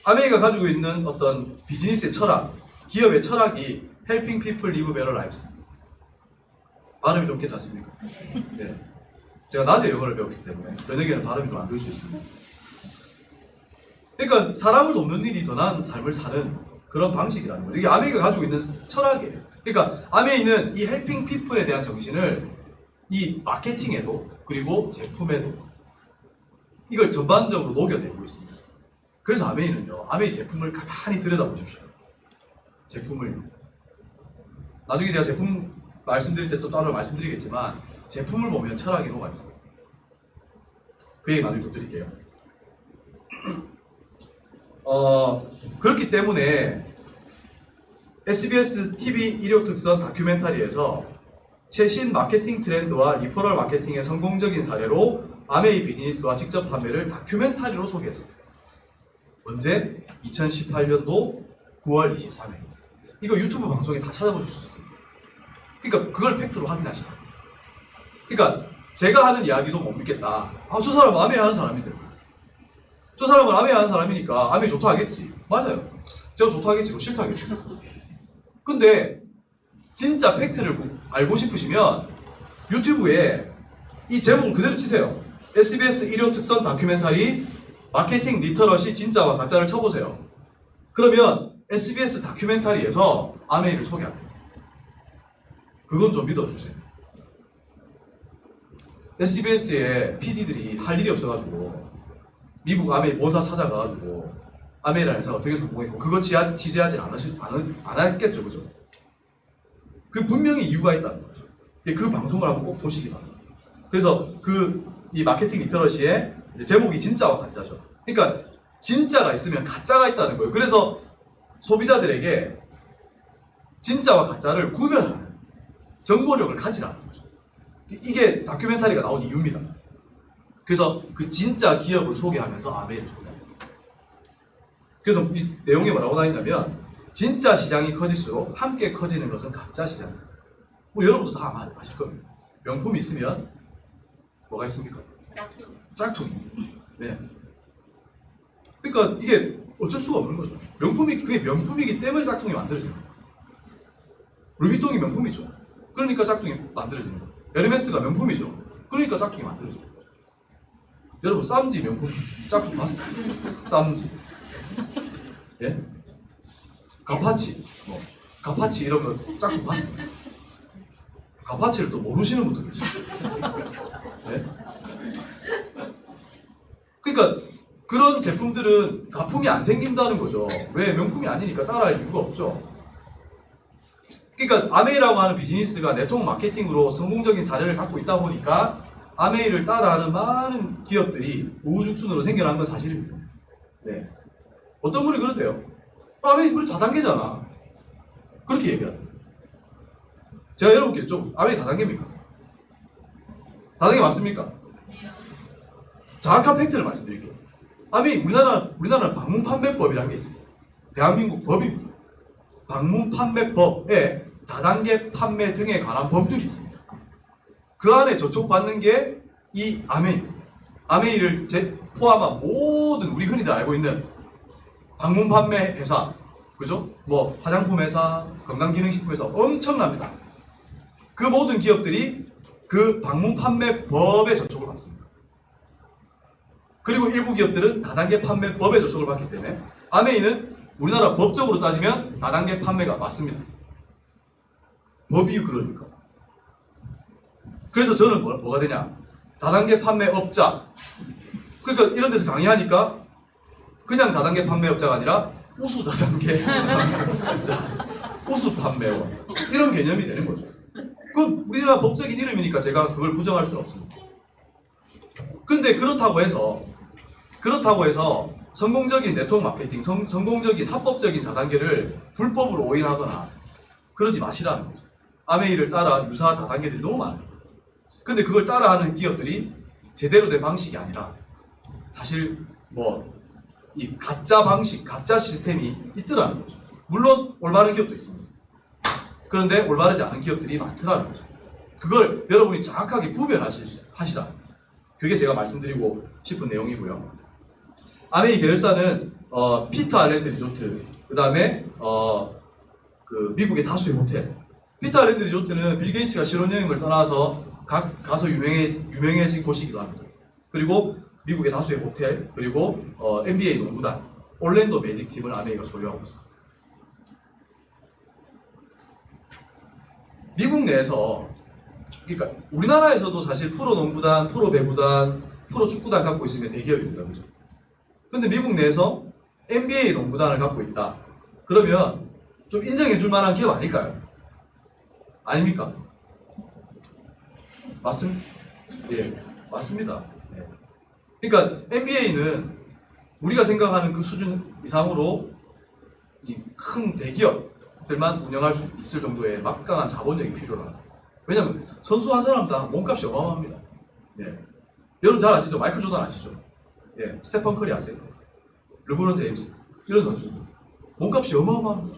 아메이가 가지고 있는 어떤 비즈니스의 철학, 기업의 철학이 Helping People Live Better Lives. 발음이 좀 괜찮습니까? 네. 제가 낮에 영어를 배웠기 때문에 저녁에는 발음이 좀 안 좋을 수 있습니다. 그러니까 사람을 돕는 일이 더 나은 삶을 사는 그런 방식이라는 거예요. 이게 아메이가 가지고 있는 철학이에요. 그러니까 아메이는 이 헬핑 피플에 대한 정신을 이 마케팅에도 그리고 제품에도 이걸 전반적으로 녹여내고 있습니다. 그래서 아메이는요, 아메이 제품을 가만히 들여다보십시오. 제품을 나중에 제가 제품 말씀드릴 때 또 따로 말씀드리겠지만 제품을 보면 철학이 녹아 있어요. 그 얘기 나중에 또 드릴게요. 그렇기 때문에 SBS TV 일요 특선 다큐멘터리에서 최신 마케팅 트렌드와 리퍼럴 마케팅의 성공적인 사례로 아메이 비즈니스와 직접 판매를 다큐멘터리로 소개했습니다. 언제? 2018년도 9월 23일. 이거 유튜브 방송에 다 찾아보실 수 있습니다. 그러니까 그걸 팩트로 확인하시라. 그러니까 제가 하는 이야기도 못 믿겠다. 아, 저 사람은 아메이 하는 사람인데. 저 사람은 아메이 하는 사람이니까 아메이 좋다 하겠지. 맞아요. 제가 좋다 하겠지. 뭐 싫다 하겠지. 근데 진짜 팩트를 알고 싶으시면 유튜브에 이 제목을 그대로 치세요. SBS 일요 특선 다큐멘터리 마케팅 리터러시 진짜와 가짜를 쳐보세요. 그러면 SBS 다큐멘터리에서 아메이를 소개합니다. 그건 좀 믿어주세요. SBS에 PD들이 할 일이 없어가지고 미국 아메이 본사 찾아가가지고 아메이라는 회사가 어떻게 성공했고 그거 취재하진 않았겠죠, 그죠? 그 분명히 이유가 있다는 거죠. 그 방송을 한번 꼭 보시기 바랍니다. 그래서 이 마케팅 리터러시의 제목이 진짜와 가짜죠. 그러니까 진짜가 있으면 가짜가 있다는 거예요. 그래서 소비자들에게 진짜와 가짜를 구별하는 정보력을 가지라는 거죠. 이게 다큐멘터리가 나온 이유입니다. 그래서 그 진짜 기업을 소개하면서 아메이를 소개합니다. 그래서 이 내용이 뭐라고 나있냐면 진짜 시장이 커질수록 함께 커지는 것은 가짜 시장입니다. 뭐 여러분도 다 아실 겁니다. 명품이 있으면 뭐가 있습니까? 짝퉁이. 네. 그러니까 이게 어쩔 수가 없는 거죠. 그게 명품이기 때문에 짝퉁이 만들어지는 거예요. 루이비통이 명품이죠. 그러니까 짝퉁이 만들어지는 거예요. 에르메스가 명품이죠. 그러니까 짝퉁이 만들어지는 거예요. 여러분 쌈지 명품 짝퉁 봤어요? 쌈지. 예? 가파치 이런 거 짝퉁 봤어요? 가파치를 또 모르시는 분들 계세요. 네? 그러니까 그런 제품들은 가품이 안 생긴다는 거죠. 왜? 명품이 아니니까 따라할 이유가 없죠. 그러니까 아메이라고 하는 비즈니스가 네트워크 마케팅으로 성공적인 사례를 갖고 있다 보니까 아메이를 따라하는 많은 기업들이 우후죽순으로 생겨난 건 사실입니다. 네. 어떤 분이 그러대요. 아메이 우리 다단계잖아. 그렇게 얘기하죠. 제가 여러분께 좀 아메이 다단계입니까? 다단계 맞습니까? 정확한 팩트를 말씀드릴게요. 아메이 우리나라는 방문 판매법이라는 게 있습니다. 대한민국 법입니다. 방문 판매법에 다단계 판매 등에 관한 법률이 있습니다. 그 안에 저촉받는 게 이 아메이. 아메이를 포함한 모든 우리 흔히들 알고 있는 방문 판매 회사, 그죠? 뭐 화장품 회사, 건강기능식품 회사 엄청납니다. 그 모든 기업들이 그 방문 판매법에 저촉을 받습니다. 그리고 일부 기업들은 다단계 판매법에 저촉을 받기 때문에 아메이는 우리나라 법적으로 따지면 다단계 판매가 맞습니다. 법이 그러니까. 그래서 저는 뭐가 되냐? 다단계 판매업자. 그러니까 이런 데서 강의하니까 그냥 다단계 판매업자가 아니라 우수 다단계 판매업자, 우수 판매원 이런 개념이 되는 거죠. 그건 우리나라 법적인 이름이니까 제가 그걸 부정할 수는 없습니다. 근데 그렇다고 해서 성공적인 네트워크 마케팅, 성공적인 합법적인 다단계를 불법으로 오인하거나 그러지 마시라는 거죠. 아메이를 따라 유사 다단계들이 너무 많아요. 근데 그걸 따라하는 기업들이 제대로 된 방식이 아니라 사실 이 가짜 방식, 가짜 시스템이 있더라는 거죠. 물론 올바른 기업도 있습니다. 그런데 올바르지 않은 기업들이 많더라는 거죠. 그걸 여러분이 정확하게 구별하시라. 그게 제가 말씀드리고 싶은 내용이고요. 아메이 계열사는 피터 아일랜드 리조트, 그 다음에 그 미국의 다수의 호텔. 피터 아일랜드 리조트는 빌 게이츠가 신혼여행을 떠나서 가서 유명해진 곳이기도 합니다. 그리고 미국의 다수의 호텔, 그리고 NBA 농구단, 올랜도 매직 팀을 아메이가 소유하고 있습니다. 미국 내에서, 그러니까 우리나라에서도 사실 프로 농구단, 프로 배구단, 프로 축구단 갖고 있으면 대기업입니다. 그죠? 근데 미국 내에서 NBA 농구단을 갖고 있다. 그러면 좀 인정해 줄 만한 기업 아닐까요? 아닙니까? 맞습니다. 예, 맞습니다. 예. 그러니까 NBA는 우리가 생각하는 그 수준 이상으로 이 큰 대기업들만 운영할 수 있을 정도의 막강한 자본력이 필요합니다. 왜냐하면 선수 한 사람당 몸값이 어마어마합니다. 예. 여러분 잘 아시죠? 마이클 조던 아시죠? 예, 스테판 커리 아세요? 르브론 제임스 이런 선수들 몸값이 어마어마합니다.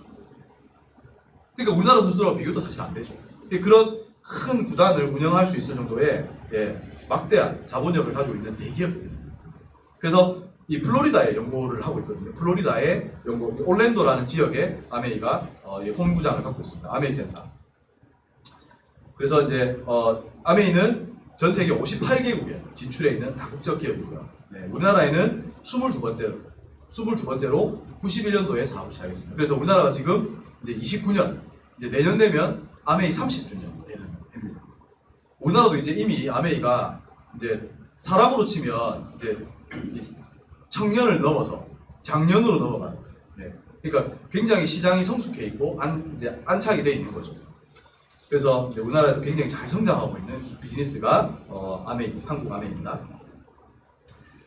그러니까 우리나라 선수들하고 비교도 사실 안 되죠. 그런 큰 구단을 운영할 수 있을 정도의 막대한 자본력을 가지고 있는 대기업입니다. 그래서 이 플로리다에 연구를 하고 있거든요. 플로리다의 올랜도라는 지역에 아메이가 홈구장을 갖고 있습니다. 아메이 센터. 그래서 이제 아메이는 전 세계 58개국에 진출해 있는 다국적 기업이고요. 네, 우리나라에는 22번째로 91년도에 사업을 시작했습니다. 그래서 우리나라가 지금 이제 29년, 이제 내년 되면 아메이 30주년 되는 해입니다. 우리나라도 이제 이미 아메이가 이제 사람으로 치면 이제 청년을 넘어서 장년으로 넘어가는. 네. 그러니까 굉장히 시장이 성숙해 있고 이제 안착이 돼 있는 거죠. 그래서 이제 우리나라에도 굉장히 잘 성장하고 있는 비즈니스가 한국 아메이입니다.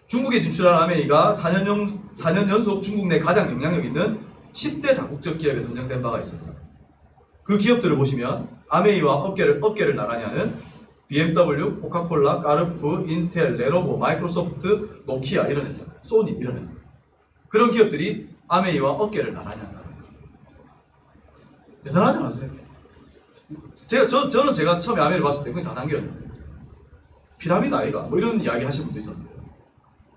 중국에 진출한 아메이가 4년 연속 중국 내 가장 영향력 있는 10대 다국적 기업에 선정된 바가 있습니다. 그 기업들을 보시면 아메이와 업계를 나란히 하는 BMW, 코카콜라, 까르푸, 인텔, 레노버, 마이크로소프트, 노키아 이런 회사, 소니 이런 회사. 그런 기업들이 아메이와 업계를 나란히 한다는 거예요. 대단하지 않으세요? 저는 제가 처음에 아메이를 봤을 때 그게 다단계였는데 피라미드 아이가 뭐 이런 이야기 하시는 분도 있었는데,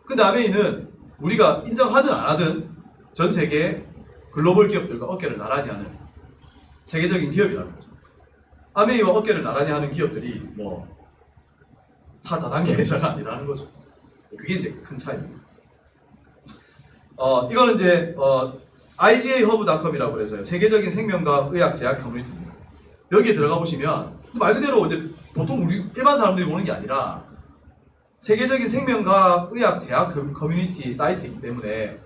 근데 아메이는 우리가 인정하든 안 하든 전 세계 글로벌 기업들과 업계를 나란히 하는 세계적인 기업이라는 거죠. 아메이와 업계를 나란히 하는 기업들이 뭐 다 다단계 회사가 아니라는 거죠. 그게 이제 큰 차이입니다. 이거는 이제 IGAHub.com이라고 해서요. 세계적인 생명과 의학 제약 커뮤니티입니다. 여기에 들어가 보시면 말 그대로 이제 보통 우리 일반 사람들이 보는 게 아니라 세계적인 생명과 의학 제약 커뮤니티 사이트이기 때문에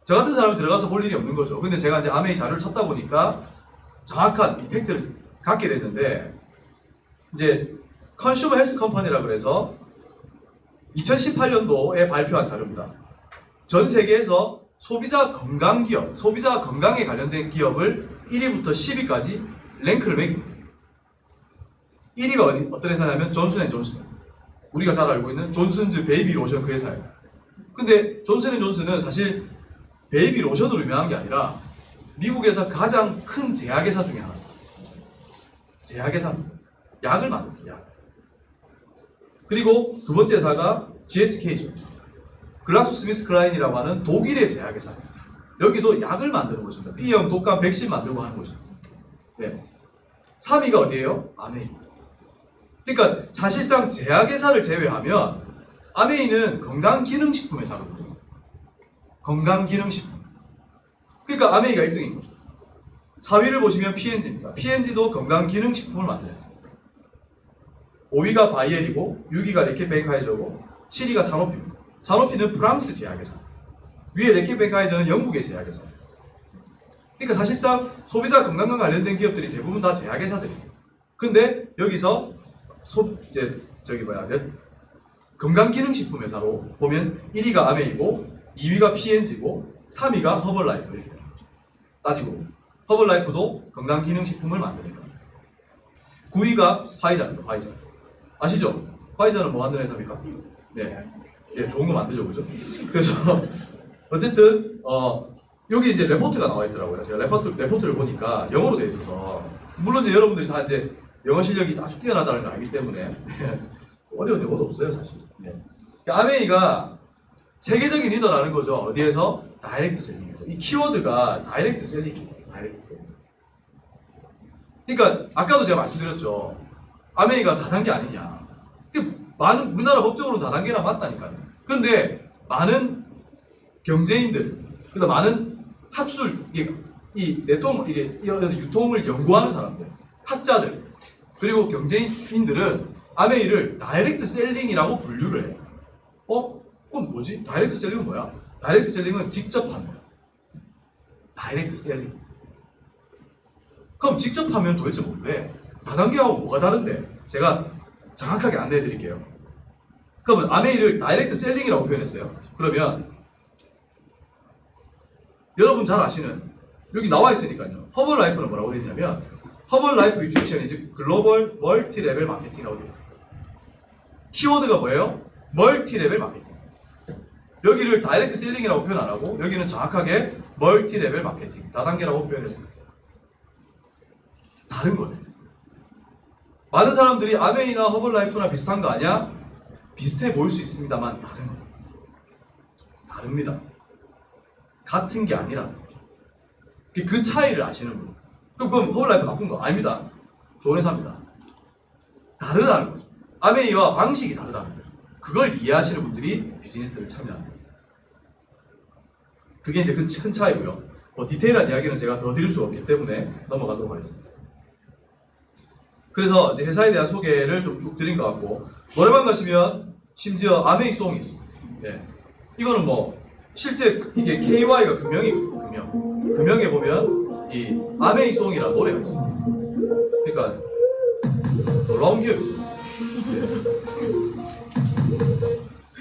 저 같은 사람이 들어가서 볼 일이 없는 거죠. 근데 제가 이제 아메이 자료를 찾다 보니까 정확한 임팩트를 갖게 됐는데, 이제 컨슈머 헬스 컴퍼니라고 해서 2018년도에 발표한 자료입니다. 전 세계에서 소비자 건강 기업, 소비자 건강에 관련된 기업을 1위부터 10위까지 랭크를 매깁니다. 1위가 어떤 회사냐면 존슨앤존슨. 우리가 잘 알고 있는 존슨즈 베이비 로션 그 회사예요. 근데 존슨앤존슨은 사실 베이비 로션으로 유명한 게 아니라 미국에서 가장 큰 제약회사 중에 하나. 제약회사. 약을 만듭니다. 약. 그리고 두 번째 회사가 GSK죠. 글락소스미스클라인이라고 하는 독일의 제약회사입니다. 여기도 약을 만드는 곳입니다. B형 독감 백신 만들고 하는 곳입니다. 네. 3위가 어디예요? 아메이. 그러니까 사실상 제약회사를 제외하면 아메이는 건강기능식품 회사거든요. 건강기능식품. 그러니까 아메이가 1등인 거죠. 4위를 보시면 P&G입니다. P&G도 건강기능식품을 만들어요. 5위가 바이엘이고 6위가 레켓베이카이저고 7위가 사노피입니다. 사노피는 프랑스 제약회사. 위에 레켓베이카이저는 영국의 제약회사. 그러니까 사실상 소비자 건강과 관련된 기업들이 대부분 다 제약회사들입니다. 근데 여기서 건강기능식품 회사로 보면 1위가 아메이고 2위가 P&G고 3위가 허벌라이프 이렇게 되는 거죠. 따지고 허벌라이프도 건강기능식품을 만드는 겁니다. 9위가 화이자입니다. 화이자. 아시죠? 화이자는 뭐 만드는 회사입니까? 네. 예, 좋은 거 만들죠, 그죠? 그래서 어쨌든 여기 이제 레포트가 나와 있더라고요. 제가 레포트를 보니까 영어로 돼 있어서 물론 이제 여러분들이 다 이제 영어 실력이 아주 뛰어나다는 걸 알기 때문에 어려운 영어도 없어요, 사실. 네. 아메이가 세계적인 리더라는 거죠. 어디에서? 다이렉트 셀링에서. 이 키워드가 다이렉트 셀링이에요. 다이렉트 셀링. 그러니까 아까도 제가 말씀드렸죠. 아메이가 다단계 아니냐. 많은 우리나라 법적으로는 다단계라 맞다니까요. 그런데 많은 경제인들, 그다음 많은 학술, 이 네트워크, 이런 유통을 연구하는 사람들, 학자들, 그리고 경제인들은 아메이를 다이렉트 셀링이라고 분류를 해요. 그럼 뭐지? 다이렉트 셀링은 뭐야? 다이렉트 셀링은 직접 판매. 다이렉트 셀링. 그럼 직접 하면 도대체 뭔데? 다단계하고 뭐가 다른데? 제가 정확하게 안내해 드릴게요. 그러면 아메이를 다이렉트 셀링이라고 표현했어요. 그러면 여러분 잘 아시는 여기 나와 있으니까요. 허벌라이프는 뭐라고 되어 있냐면 허벌라이프 유지션이 즉 글로벌 멀티 레벨 마케팅이라고 되어 있어요. 키워드가 뭐예요? 멀티 레벨 마케팅. 여기를 다이렉트 셀링이라고 표현 안 하고 여기는 정확하게 멀티 레벨 마케팅 다단계라고 표현했어요. 다른 거네. 많은 사람들이 아메이나 허벌라이프나 비슷한 거 아니야? 비슷해 보일 수 있습니다만 다른 거예요. 다릅니다. 같은 게 아니라 그 차이를 아시는 분. 그럼 허벌라이프 나쁜 거 아닙니다. 좋은 회사입니다. 다르다는 거죠. 아메이와 방식이 다르다는 거죠. 그걸 이해하시는 분들이 비즈니스를 참여합니다. 그게 이제 그 큰 차이고요. 디테일한 이야기는 제가 더 드릴 수가 없기 때문에 넘어가도록 하겠습니다. 그래서 회사에 대한 소개를 좀 쭉 드린 것 같고 노래방 가시면 심지어 아메이송이 있습니다. 네. 이거는 뭐 실제 이게 KY가 금형이거든요. 금형. 금형에 보면 이 아메이송이라는 노래가 있습니다. 그러니까 놀라운 기업이죠.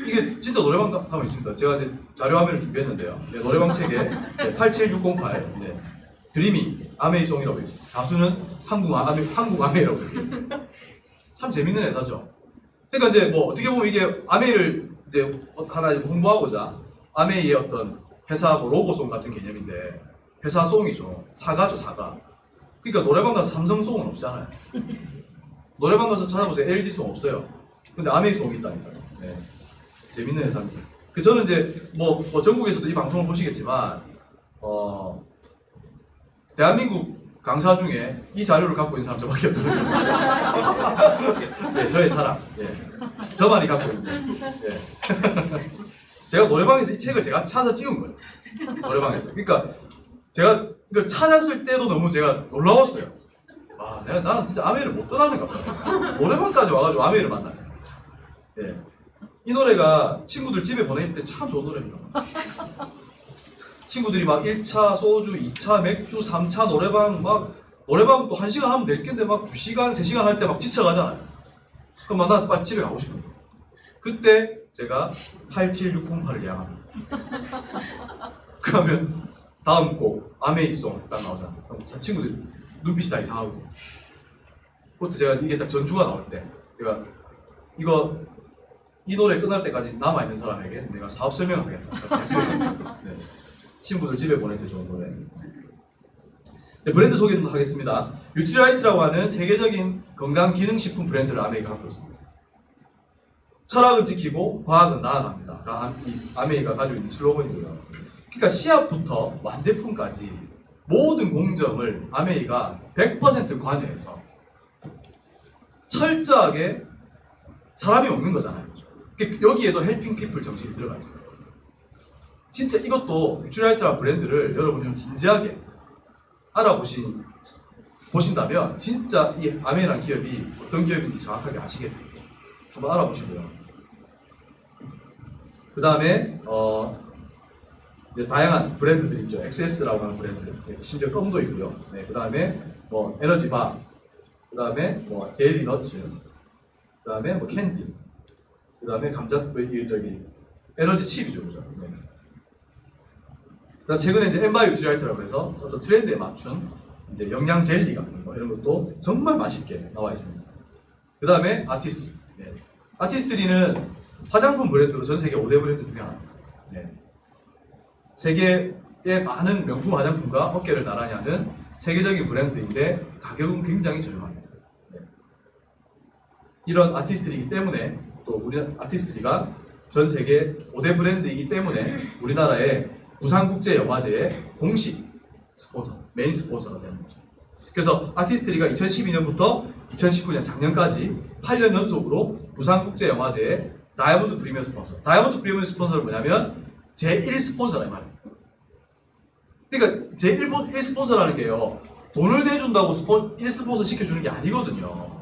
이게 진짜 노래방 가면 있습니다. 제가 이제 자료 화면을 준비했는데요. 네, 노래방 책에 87608 드리미 아메이송이라고 있습니다. 가수는 한국 아메이라고 있습니다. 참 재밌는 회사죠. 그러니까 이제 뭐 어떻게 보면 이게 아메이를 이제 하나 홍보하고자 아메이의 어떤 회사 뭐 로고송 같은 개념인데 회사 송이죠. 사가죠, 사가. 그러니까 노래방 가서 삼성송은 없잖아요. 노래방 가서 찾아보세요. LG송 없어요. 근데 아메이송이 있다니까요. 네. 재밌는 회사입니다. 저는 이제 뭐 전국에서도 이 방송을 보시겠지만 대한민국 강사 중에 이 자료를 갖고 있는 사람 저밖에 없거든요. 네, 저의 자랑. 예. 저만이 갖고 있는. 예. 제가 노래방에서 이 책을 제가 찾아 찍은 거예요. 노래방에서. 그러니까 제가 이걸 찾았을 때도 너무 제가 놀라웠어요. 나는 진짜 아메이를 못 떠나는가 봐. 노래방까지 와가지고 아메이를 만나요. 예. 이 노래가 친구들 집에 보낼 때 참 좋은 노래입니다. 친구들이 막 1차 소주, 2차 맥주, 3차 노래방 노래방 또 1시간 하면 될 텐데 막 2시간, 3시간 할 때 막 지쳐가잖아요. 그럼 나 빨리 집에 가고 싶어요. 그때 제가 87608을 예약합니다. 그러면 다음 곡 아메이송 딱 나오잖아요. 그럼 친구들 눈빛이 다 이상하고 그것도 제가 이게 딱 전주가 나올 때 제가 이 노래 끝날 때까지 남아있는 사람에게 내가 사업 설명을 하겠다. 집에 네. 친구들 집에 보낼 때 좋은 노래. 네, 브랜드 소개 좀 하겠습니다. 뉴트리라이트라고 하는 세계적인 건강기능식품 브랜드를 아메이가 갖고 있습니다. 철학은 지키고 과학은 나아갑니다. 아메이가 가지고 있는 슬로건이고요. 그러니까 시합부터 완제품까지 모든 공정을 아메이가 100% 관여해서 철저하게 사람이 먹는 거잖아요. 여기에도 헬핑 피플 정신이 들어가 있어요. 진짜 이것도 뉴트리라이트라는 브랜드를 여러분이 좀 진지하게 보신다면 진짜 이 아메이라는 기업이 어떤 기업인지 정확하게 아시겠죠. 한번 알아보시고요. 그 다음에 이제 다양한 브랜드들이 있죠. XS라고 하는 브랜드, 심지어 껌도 있고요. 네, 그 다음에 뭐 에너지바, 그 다음에 뭐 데일리 너츠, 그 다음에 뭐 캔디, 그 다음에 에너지 칩이죠, 그죠? 네. 그다음 최근에 이제 엠바이 뉴트리라이트라고 해서 어떤 트렌드에 맞춘 이제 영양 젤리 같은 거 이런 것도 정말 맛있게 나와 있습니다. 그 다음에 아티스트리. 네. 아티스트리는 화장품 브랜드로 전 세계 5대 브랜드 중에 하나입니다. 네. 세계의 많은 명품 화장품과 어깨를 나란히 하는 세계적인 브랜드인데 가격은 굉장히 저렴합니다. 네. 이런 아티스트리이기 때문에 또 우리 아티스트리가 전 세계 5대 브랜드이기 때문에 우리나라의 부산국제영화제의 공식 스폰서, 메인 스폰서가 되는 거죠. 그래서 아티스트리가 2012년부터 2019년 작년까지 8년 연속으로 부산국제영화제의 다이아몬드 프리미엄 스폰서. 다이아몬드 프리미엄 스폰서는 뭐냐면 제1 스폰서라 이 말이에요. 그러니까 제1 스폰서라는 게요, 돈을 대준다고 1 스폰서 시켜주는 게 아니거든요.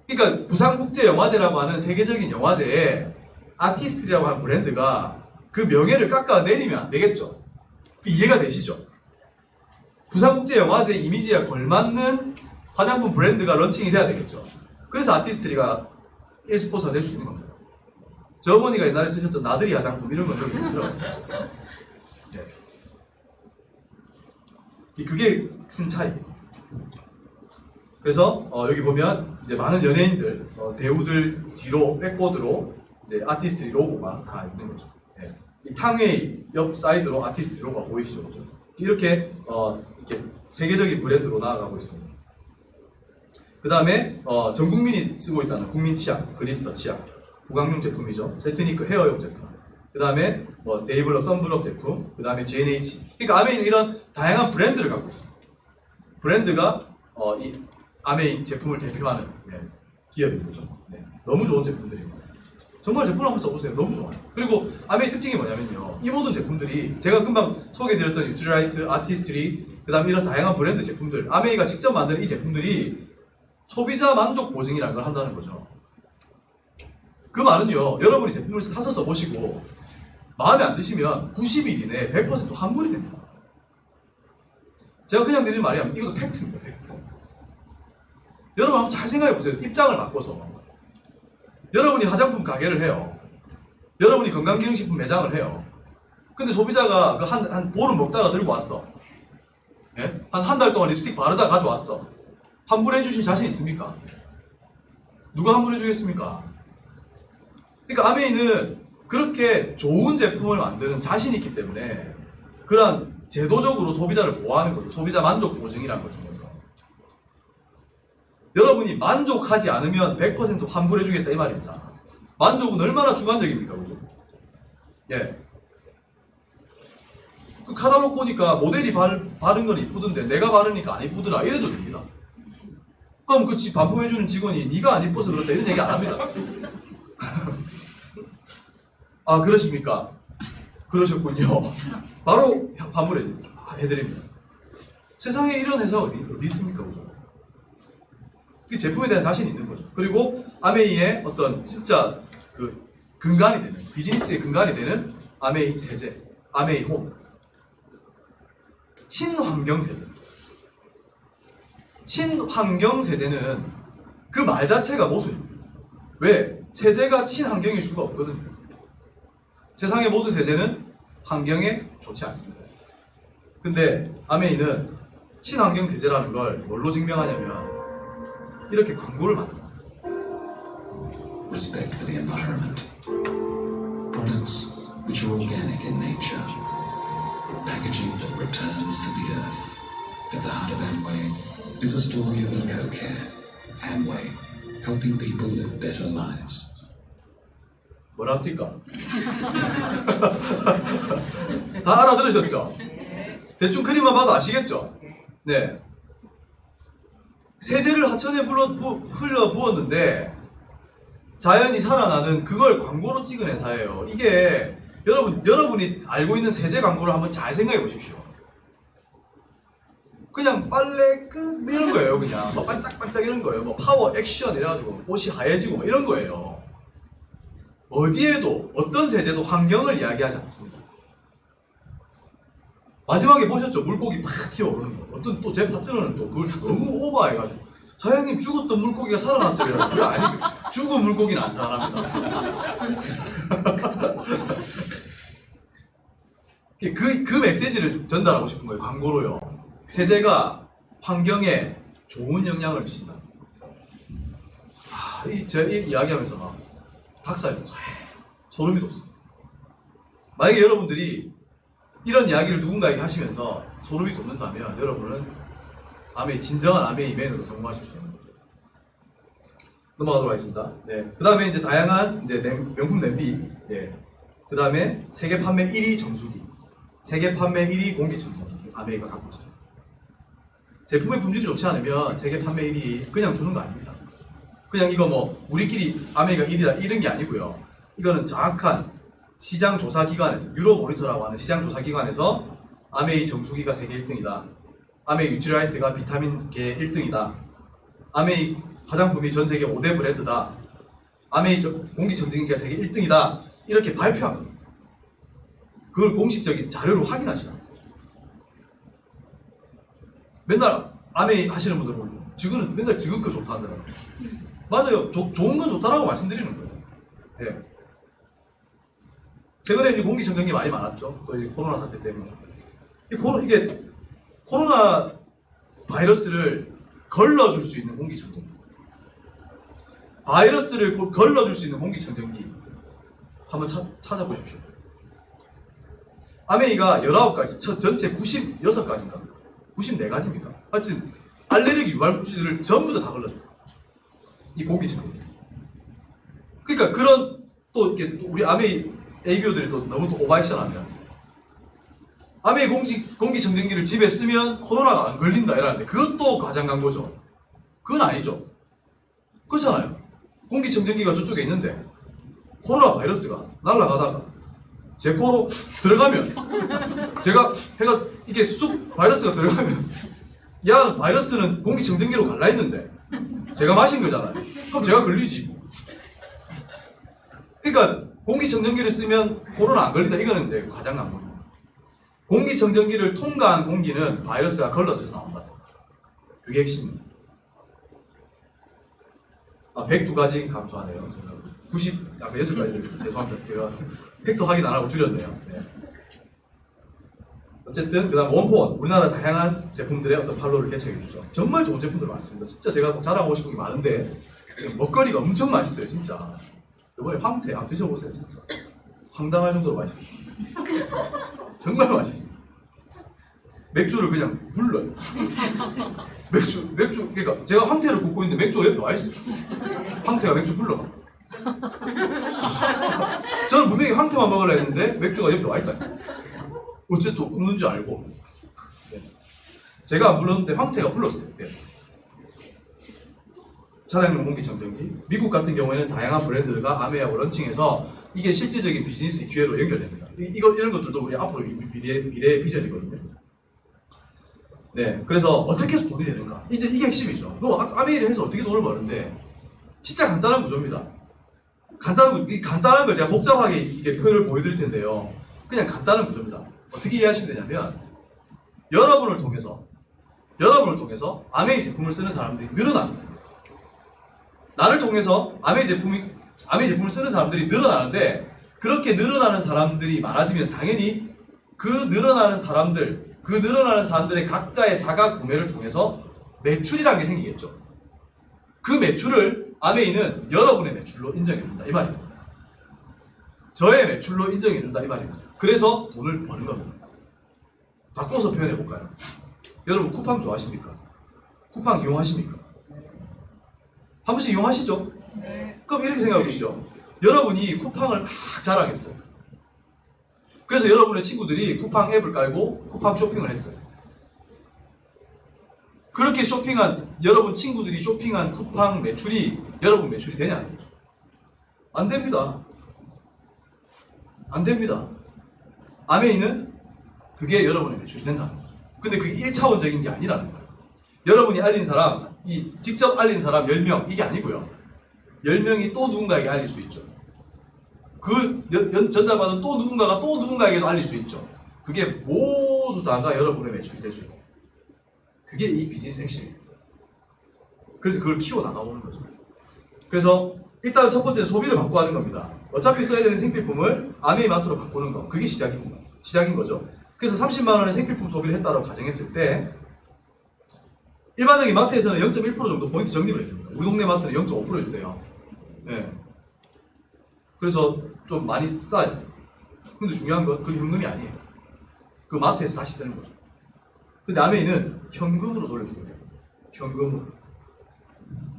그러니까 부산국제영화제라고 하는 세계적인 영화제에 아티스트리라고 하는 브랜드가 그 명예를 깎아내리면 안 되겠죠. 이해가 되시죠? 부산국제영화제 이미지에 걸맞는 화장품 브랜드가 런칭이 돼야 되겠죠. 그래서 아티스트리가 1스폰서가 될 수 있는 겁니다. 저 어머니가 옛날에 쓰셨던 나들이 화장품 이런 건 여기 들어가요. 네. 그게 큰 차이. 그래서 여기 보면 이제 많은 연예인들, 배우들 뒤로 백보드로 이제 아티스트리 로고가 다 있는 거죠. 네. 이 탕웨이 옆 사이드로 아티스트리 로고가 보이시죠? 그죠? 이렇게 세계적인 브랜드로 나아가고 있습니다. 그 다음에 전 국민이 쓰고 있다는 국민 치약, 그리스터 치약, 구강용 제품이죠. 세트니크 헤어용 제품. 그 다음에 데이블럭 선블럭 제품. 그 다음에 GNH. 그러니까 아메이는 이런 다양한 브랜드를 갖고 있습니다. 브랜드가 이 아메이 제품을 대표하는 기업인 거죠. 네. 너무 좋은 제품들입니다. 정말 제품 한번 써보세요. 너무 좋아요. 그리고 아메이 특징이 뭐냐면요, 이 모든 제품들이 제가 금방 소개해드렸던 뉴트리라이트, 아티스트리, 그 다음에 이런 다양한 브랜드 제품들, 아메이가 직접 만든 이 제품들이 소비자 만족 보증이라는 걸 한다는 거죠. 그 말은요, 여러분이 제품을 사서 써보시고 마음에 안 드시면 90일 이내에 100% 환불이 됩니다. 제가 그냥 드리는 말이 아니라 이것도 팩트입니다. 팩트. 여러분 한번 잘 생각해보세요. 입장을 바꿔서 여러분이 화장품 가게를 해요. 여러분이 건강기능식품 매장을 해요. 근데 소비자가 그 한 보름 먹다가 들고 왔어. 예? 한 달 동안 립스틱 바르다 가져왔어. 환불해 주실 자신 있습니까? 누가 환불해 주겠습니까? 그러니까 아메이는 그렇게 좋은 제품을 만드는 자신이 있기 때문에 그런 제도적으로 소비자를 보호하는 거죠. 소비자 만족 보증이라는 걸 통해서. 여러분이 만족하지 않으면 100% 환불해 주겠다 이 말입니다. 만족은 얼마나 주관적입니까? 그죠? 예. 그 카탈로그 보니까 모델이 바른 건 이쁘던데 내가 바르니까 안 이쁘더라 이래도 됩니다. 그럼 그 반품해주는 직원이 네가 안 이뻐서 그렇다 이런 얘기 안 합니다. 아 그러십니까? 그러셨군요. 바로 환불해드립니다. 세상에 이런 회사 어디 있습니까? 그죠? 그 제품에 대한 자신이 있는 거죠. 그리고 아메이의 어떤 진짜 그 근간이 되는, 비즈니스의 근간이 되는 아메이 세제, 아메이 홈. 친환경 세제. 친환경 세제는 그 말 자체가 모순입니다. 왜? 세제가 친환경일 수가 없거든요. 세상의 모든 세제는 환경에 좋지 않습니다. 근데 아메이는 친환경 세제라는 걸 뭘로 증명하냐면 이렇게 광고를 만듭니다. Respect for the environment. Products which are organic in nature. Packaging that returns to the earth. At the heart of Amway is a story of eco-care. Amway, helping people live better lives. 뭐랍니까? 다 알아들으셨죠? 대충 그림만 봐도 아시겠죠? 네. 세제를 하천에 흘려 부었는데 자연이 살아나는 그걸 광고로 찍은 회사예요. 이게 여러분이 알고 있는 세제 광고를 한번 잘 생각해 보십시오. 그냥 빨래 끝 이런 거예요. 그냥 뭐 반짝반짝 이런 거예요. 뭐 파워 액션 이래가지고 옷이 하얘지고 뭐 이런 거예요. 어디에도 어떤 세제도 환경을 이야기하지 않습니다. 마지막에 보셨죠? 물고기 팍 튀어오르는 거. 어떤 또 제 파트너는 또 그걸 너무 오버해가지고 사장님 죽었던 물고기가 살아났어요. 그게 아니 죽은 물고기는 안 살아납니다. 그 메시지를 전달하고 싶은 거예요. 광고로요. 세제가 환경에 좋은 영향을 미친다. 제가 이 이야기하면서 막 닭살이 돋았어요. 소름이 돋습니다. 만약에 여러분들이 이런 이야기를 누군가에게 하시면서 소름이 돋는다면 여러분은 진정한 아메이맨으로 성공하실 수 있는 거예요. 넘어가도록 하겠습니다. 네. 그 다음에 이제 다양한 이제 명품 냄비, 네. 그 다음에 세계 판매 1위 정수기, 세계 판매 1위 공기청정기, 아메이가 갖고 있습니다. 제품의 품질이 좋지 않으면 세계 판매 1위 그냥 주는 거 아닙니다. 그냥 이거 뭐 우리끼리 아메이가 1위다 이런 게 아니고요. 이거는 정확한 시장 조사 기관에서 유로 모니터라고 하는 시장 조사 기관에서 아메이 정수기가 세계 1등이다. 아메이 유틸라이트가 비타민계 1등이다. 아메이 화장품이 전 세계 5대 브랜드다. 아메이 공기청정기가 세계 1등이다. 이렇게 발표한 겁니다. 그걸 공식적인 자료로 확인하시라. 맨날 아메이 하시는 분들 보면 지금은 맨날 지금 거 좋다 하더라고요. 맞아요. 좋은 건 좋다라고 말씀드리는 거예요. 네. 최근에 이제 공기청정기 많이 많았죠. 또 코로나 사태 때문에. 이게 코로나 바이러스를 걸러줄 수 있는 공기청정기. 바이러스를 걸러줄 수 있는 공기청정기. 한번 찾아보십시오. 아메이가 19가지, 전체 96가지인가? 94가지입니까? 하여튼 알레르기 유발 물질을 전부 다 걸러줘요. 이 공기청정기. 그러니까 그런 또 이렇게 우리 아메이 ABO들이 또 너무 또 오버액션하면 아메이 공기청정기를 집에 쓰면 코로나가 안 걸린다 이러는데 그것도 과장 광고죠. 그건 아니죠. 그렇잖아요. 공기청정기가 저쪽에 있는데 코로나 바이러스가 날아가다가 제 코로 들어가면 제가 해가 이게 쑥 바이러스가 들어가면 야 바이러스는 공기청정기로 갈라 했는데 제가 마신 거잖아요. 그럼 제가 걸리지. 그러니까 공기청정기를 쓰면 코로나 안 걸린다. 이거는 이제 과장 광고죠. 공기청정기를 통과한 공기는 바이러스가 걸러져서 나온다. 그게 핵심입니다. 102가지 감소하네요. 제가 6가지 죄송합니다. 제가 팩트 확인 안 하고 줄였네요. 네. 어쨌든 그 다음 원포원 우리나라 다양한 제품들의 어떤 판로를 개척해주죠. 정말 좋은 제품들 많습니다. 진짜 제가 자랑하고 싶은 게 많은데 먹거리가 엄청 맛있어요. 진짜 이번에 황태 한번 드셔보세요. 진짜 황당할 정도로 맛있어요. 정말 맛있습니다. 맥주를 그냥 불러요. 맥주 그러니까 제가 황태를 굽고 있는데 맥주가 옆에 와 있어요. 황태가 맥주 불러가. 저는 분명히 황태만 먹으려 했는데 맥주가 옆에 와 있다. 어쨌든 굽는 줄 알고. 네. 제가 안 불렀는데 황태가 불렀어요. 네. 차량용 공기청정기. 미국 같은 경우에는 다양한 브랜드가 아메이하고 런칭해서 이게 실질적인 비즈니스 기회로 연결됩니다. 이런 것들도 우리 앞으로 미래의 비전이거든요. 네, 그래서 어떻게 해서 돈이 되는가? 이게 핵심이죠. 아메이를 해서 어떻게 돈을 버는데 진짜 간단한 구조입니다. 간단한 걸 제가 복잡하게 이게 표현을 보여드릴 텐데요. 그냥 간단한 구조입니다. 어떻게 이해하시면 되냐면 여러분을 통해서 아메이 제품을 쓰는 사람들이 늘어납니다. 나를 통해서 아메이 제품을 쓰는 사람들이 늘어나는데 그렇게 늘어나는 사람들이 많아지면 당연히 그 늘어나는 사람들의 각자의 자가 구매를 통해서 매출이라는 게 생기겠죠. 그 매출을 아메이는 여러분의 매출로 인정해준다 이 말입니다. 저의 매출로 인정해준다 이 말입니다. 그래서 돈을 버는 겁니다. 바꿔서 표현해볼까요? 여러분 쿠팡 좋아하십니까? 쿠팡 이용하십니까? 한 번씩 이용하시죠? 그럼 이렇게 생각해 보시죠. 여러분이 쿠팡을 막 자랑했어요. 그래서 여러분의 친구들이 쿠팡 앱을 깔고 쿠팡 쇼핑을 했어요. 그렇게 쇼핑한 여러분 친구들이 쇼핑한 쿠팡 매출이 여러분 매출이 되냐? 안 됩니다. 안 됩니다. 아메이는 그게 여러분의 매출이 된다는 거죠. 근데 그게 1차원적인 게 아니라는 거예요. 여러분이 알린 사람, 이 직접 알린 사람 10명 이게 아니고요. 10명이 또 누군가에게 알릴 수 있죠. 그 전달받은 또 누군가가 또 누군가에게도 알릴 수 있죠. 그게 모두 다가 여러분의 매출이 될 수 있고, 그게 이 비즈니스 핵심입니다. 그래서 그걸 키워나가보는 거죠. 그래서 일단 첫 번째는 소비를 바꿔 하는 겁니다. 어차피 써야 되는 생필품을 아메이 마트로 바꾸는 거, 그게 시작인 거죠. 그래서 30만 원의 생필품 소비를 했다고 가정했을 때 일반적인 마트에서는 0.1% 정도 포인트 적립을 해줍니다. 우리 동네 마트는 0.5% 해준대요. 네. 그래서 좀 많이 쌓였어요. 근데 중요한 건 그 현금이 아니에요. 그 마트에서 다시 쓰는 거죠. 근데 아메이는 현금으로 돌려주게 돼요. 현금으로.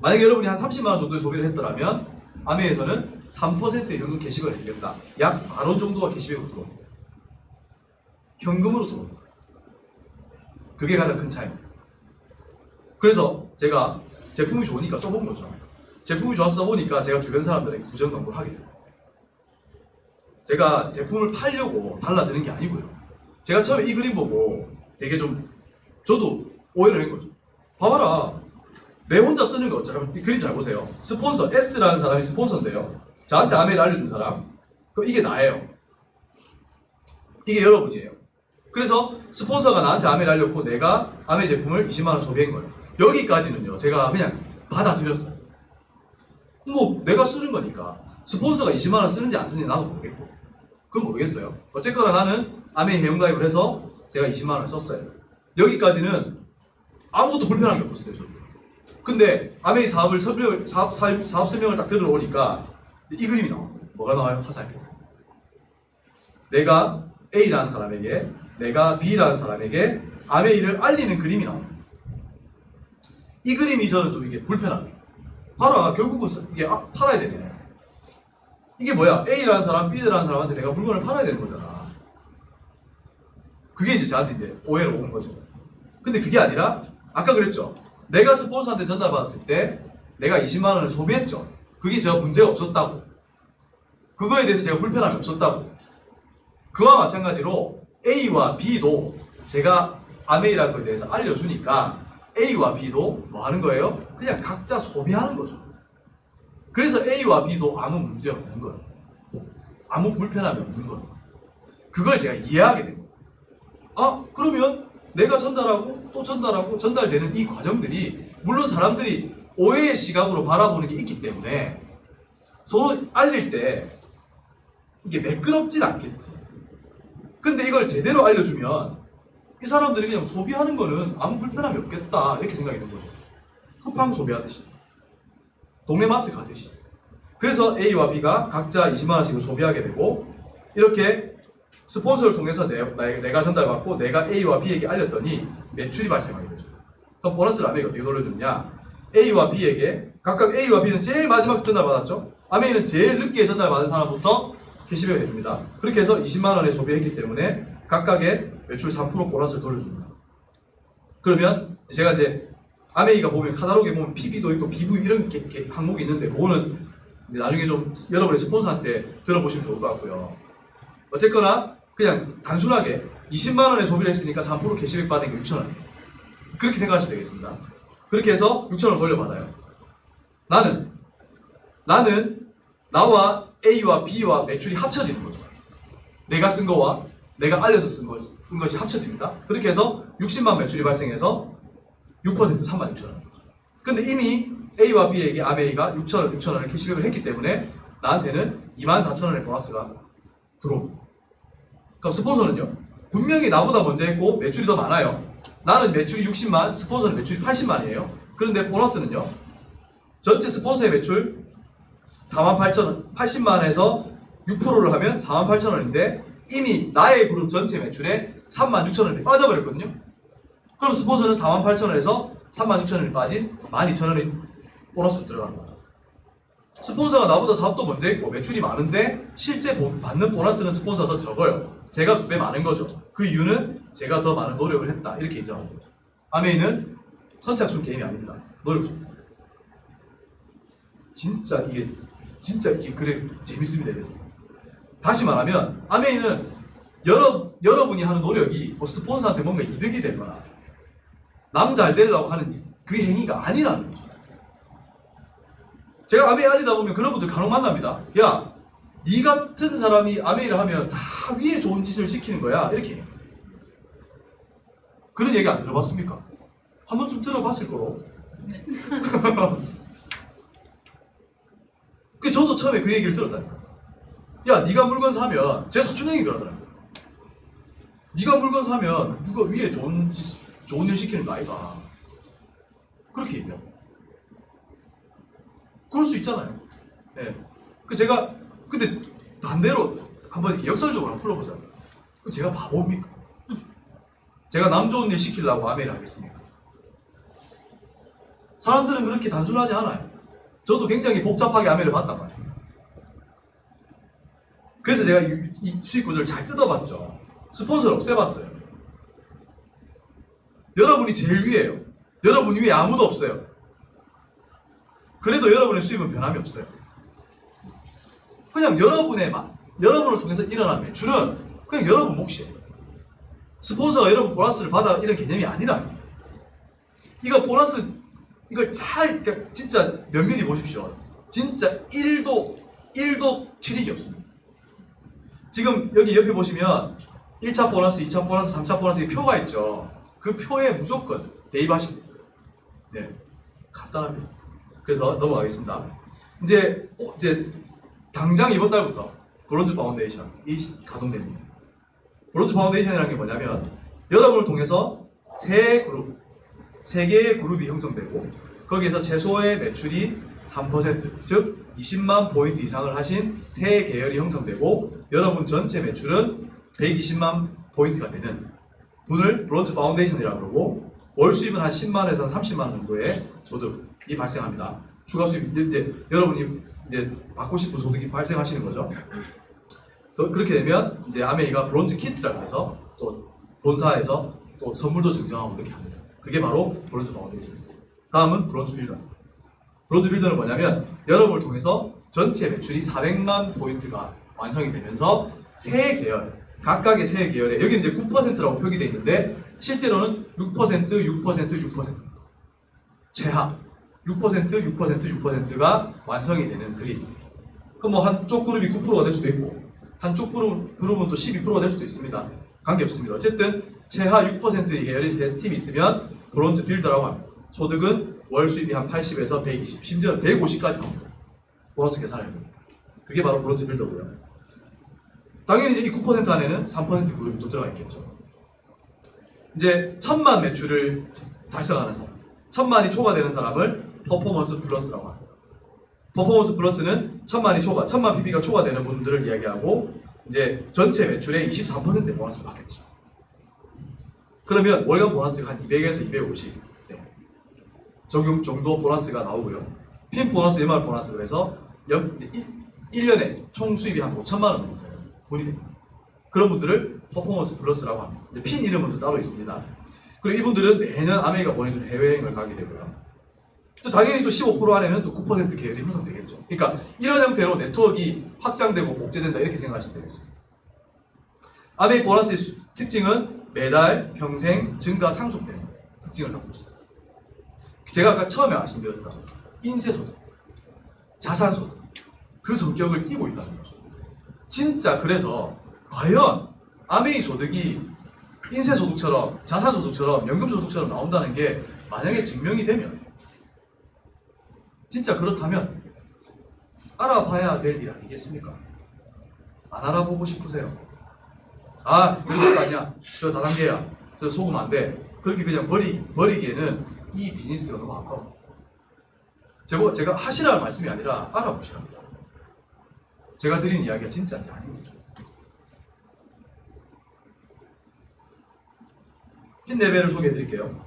만약에 여러분이 한 30만 원 정도의 소비를 했더라면 아메이에서는 3%의 현금 캐시백을 해주겠다. 약 10,000원 정도가 캐시백으로 들어옵니다. 현금으로 들어옵니다. 그게 가장 큰 차이입니다. 그래서 제가 제품이 좋으니까 써본 거죠. 제품이 좋아서 써보니까 제가 주변 사람들에게 부정 광고를 하게 돼요. 제가 제품을 팔려고 달라드는 게 아니고요. 제가 처음에 이 그림 보고 되게 좀 저도 오해를 한 거죠. 봐봐라. 내 혼자 쓰는 거. 잠깐만, 이 그림 잘 보세요. 스폰서, S라는 사람이 스폰서인데요. 저한테 아메이를 알려준 사람. 그럼 이게 나예요. 이게 여러분이에요. 그래서 스폰서가 나한테 아메이를 알렸고 내가 아메이 제품을 20만 원 소비한 거예요. 여기까지는요. 제가 그냥 받아들였어요. 뭐 내가 쓰는 거니까. 스폰서가 20만 원 쓰는지 안 쓰는지 나도 모르겠고. 그건 모르겠어요. 어쨌거나 나는 아메이 회원가입을 해서 제가 20만 원을 썼어요. 여기까지는 아무것도 불편한 게 없었어요. 저도. 근데 아메이 사업 설명을 딱 들어오니까 이 그림이 나와요. 뭐가 나와요? 화살표. 내가 A라는 사람에게, 내가 B라는 사람에게 아메이를 알리는 그림이 나옵니다. 이 그림이 저는 좀 이게 불편합니다. 봐라, 결국은 이게 팔아야 되네. 이게 뭐야? A라는 사람, B라는 사람한테 내가 물건을 팔아야 되는 거잖아. 그게 이제 저한테 이제 오해로 온 거죠. 근데 그게 아니라 아까 그랬죠. 내가 스폰서한테 전달받았을 때 내가 20만 원을 소비했죠. 그게 제가 문제가 없었다고. 그거에 대해서 제가 불편함이 없었다고. 그와 마찬가지로 A와 B도 제가 아메이라는 거에 대해서 알려주니까 A와 B도 뭐 하는 거예요? 그냥 각자 소비하는 거죠. 그래서 A와 B도 아무 문제 없는 거예요. 아무 불편함이 없는 거예요. 그걸 제가 이해하게 된 거예요. 아, 그러면 내가 전달하고 또 전달하고 전달되는 이 과정들이 물론 사람들이 오해의 시각으로 바라보는 게 있기 때문에 서로 알릴 때 이게 매끄럽진 않겠지. 근데 이걸 제대로 알려주면 이 사람들이 그냥 소비하는 거는 아무 불편함이 없겠다 이렇게 생각이 든 거죠. 쿠팡 소비하듯이, 동네 마트 가듯이. 그래서 A와 B가 각자 20만 원씩을 소비하게 되고 이렇게 스폰서를 통해서 내가 전달받고 내가 A와 B에게 알렸더니 매출이 발생하게 되죠. 그럼 보너스를 아메이가 어떻게 돌려주느냐? A와 B에게 각각 A와 B는 제일 마지막 전달받았죠. 아메이는 제일 늦게 전달받은 사람부터 캐시백을 해줍니다. 그렇게 해서 20만 원에 소비했기 때문에 각각의 매출 3% 보너스를 돌려줍니다. 그러면 제가 이제 아메이가 보면 카탈로그에 보면 PB도 있고 BV 이런 항목이 있는데 그거는 나중에 좀 여러분의 스폰서한테 들어보시면 좋을 것 같고요. 어쨌거나 그냥 단순하게 20만 원에 소비를 했으니까 3% 캐시백 받은 게 6천 원. 그렇게 생각하시면 되겠습니다. 그렇게 해서 6천 원 돌려받아요. 나는 나와 A와 B와 매출이 합쳐지는 거죠. 내가 쓴 거와 내가 알려서 쓴 것이 합쳐집니다. 그렇게 해서 60만 매출이 발생해서 6% 36,000원. 근데 이미 A와 B에게 아메이가 6,000원을 캐시백을 했기 때문에 나한테는 24,000원의 보너스가 들어옵니다. 그럼 스폰서는요? 분명히 나보다 먼저 했고 매출이 더 많아요. 나는 매출이 60만, 스폰서는 매출이 80만이에요. 그런데 보너스는요? 전체 스폰서의 매출 48,000원, 80만원에서 6%를 하면 48,000원인데 이미 나의 그룹 전체 매출에 36,000원이 빠져버렸거든요. 그럼 스폰서는 48,000원에서 36,000원이 빠진 12,000원이 보너스로 들어가는 거예요. 스폰서가 나보다 사업도 먼저 했고 매출이 많은데 실제 받는 보너스는 스폰서가 더 적어요. 제가 2배 많은 거죠. 그 이유는 제가 더 많은 노력을 했다. 이렇게 인정하는 거죠. 아메이는 선착순 게임이 아닙니다. 노력순. 진짜 이게 그래 재밌습니다. 이래서. 다시 말하면 아메이는 여러분이 하는 노력이 뭐 스폰서한테 뭔가 이득이 되거나 남 잘 되려고 하는 그 행위가 아니라는 거죠. 제가 아메이 알리다 보면 그런 분들 간혹 만납니다. 야, 니 같은 사람이 아메이를 하면 다 위에 좋은 짓을 시키는 거야. 이렇게 해요. 그런 얘기 안 들어봤습니까? 한 번쯤 들어봤을 거로. 네. 그 저도 처음에 그 얘기를 들었다니까. 야, 네가 물건 사면 제 사촌 형이 그러더라고요. 네가 물건 사면 누가 위에 좋은 일 시키는 거 아이가. 그렇게 얘기해요. 그럴 수 있잖아요. 네. 제가 근데 반대로 한번 이렇게 역설적으로 한번 풀어보자고요. 그럼 제가 바보입니까? 제가 남 좋은 일 시키려고 아메이를 하겠습니까? 사람들은 그렇게 단순하지 않아요. 저도 굉장히 복잡하게 아메이를 봤단 말이에요. 그래서 제가 이 수익 구조를 잘 뜯어봤죠. 스폰서를 없애봤어요. 여러분이 제일 위에요. 여러분 위에 아무도 없어요. 그래도 여러분의 수입은 변함이 없어요. 그냥 여러분을 통해서 일어난 매출은 그냥 여러분 몫이에요. 스폰서가 여러분 보너스를 받아 이런 개념이 아니라 이거 보너스 이걸 그러니까 진짜 면밀히 보십시오. 진짜 1도 튀릭이 없습니다. 지금 여기 옆에 보시면 1차 보너스, 2차 보너스, 3차 보너스 표가 있죠. 그 표에 무조건 대입하시면 돼요. 네, 간단합니다. 그래서 넘어가겠습니다. 이제 당장 이번 달부터 브론즈 파운데이션이 가동됩니다. 브론즈 파운데이션이라는 게 뭐냐면 여러분을 통해서 세 개의 그룹이 형성되고 거기에서 최소의 매출이 3%, 즉 20만 포인트 이상을 하신 세 계열이 형성되고 여러분 전체 매출은 120만 포인트가 되는 분을 브론즈 파운데이션이라고 그러고 월 수입은 한 10만에서 30만 원 정도의 소득이 발생합니다. 추가 수입 이제 여러분이 이제 받고 싶은 소득이 발생하시는 거죠. 또 그렇게 되면 이제 아메이가 브론즈 키트라고 해서 또 본사에서 또 선물도 증정하고 이렇게 합니다. 그게 바로 브론즈 파운데이션입니다. 다음은 브론즈 빌더. 브론즈 빌더는 뭐냐면 여러분을 통해서 전체 매출이 400만 포인트가 완성이 되면서 세 계열, 각각의 세 계열에 여기 이제 9%라고 표기되어 있는데 실제로는 6%, 6%. 최하 6%, 6%가 완성이 되는 그림. 그럼 뭐 한쪽 그룹이 9%가 될 수도 있고 한쪽 그룹은 또 12%가 될 수도 있습니다. 관계없습니다. 어쨌든 최하 6%의 계열이 세 팀이 있으면 브론즈 빌더라고 합니다. 소득은 월 수입이 한 80에서 120, 심지어 150까지 나옵니다. 보너스 계산을 해보면. 그게 바로 브론즈 빌더고요. 당연히 이제 이 9% 안에는 3% 그룹이 또 들어가 있겠죠. 이제 1000만 매출을 달성하는 사람, 1000만이 초과되는 사람을 퍼포먼스 플러스라고 합니다. 퍼포먼스 플러스는 1000만 PB가 초과되는 분들을 이야기하고 이제 전체 매출의 23%의 보너스를 받겠죠. 그러면 월간 보너스가 한 200에서 250 정도 보너스가 나오고요. 핀 보너스, MR 보너스를 해서 1년에 총 수입이 한 5천만 원 정도 되는 분이 됩니다. 그런 분들을 퍼포먼스 플러스라고 합니다. 핀 이름은 또 따로 있습니다. 그리고 이분들은 매년 아메이가 보내주는 해외여행을 가게 되고요. 또 당연히 또 15% 안에는 또 9% 계열이 형성되겠죠. 그러니까 이런 형태로 네트워크가 확장되고 복제된다 이렇게 생각하시면 되겠습니다. 아메이 보너스의 특징은 매달 평생 증가 상속되는 특징을 갖고 있습니다. 제가 아까 처음에 말씀드렸던 인세소득, 자산소득 그 성격을 띠고 있다는 거죠. 진짜 그래서 과연 아메이 소득이 인세소득처럼 자산소득처럼 연금소득처럼 나온다는 게 만약에 증명이 되면 진짜 그렇다면 알아봐야 될 일 아니겠습니까? 안 알아보고 싶으세요? 아, 그런 거 아니야. 저 다단계야. 저 속으면 안 돼. 그렇게 그냥 버리기에는 이 비즈니스가 너무 아까워. 제가 하시라는 말씀이 아니라 알아보시랍니다. 제가 드리는 이야기가 진짜인지 아닌지. 핀 4배를 소개해 드릴게요.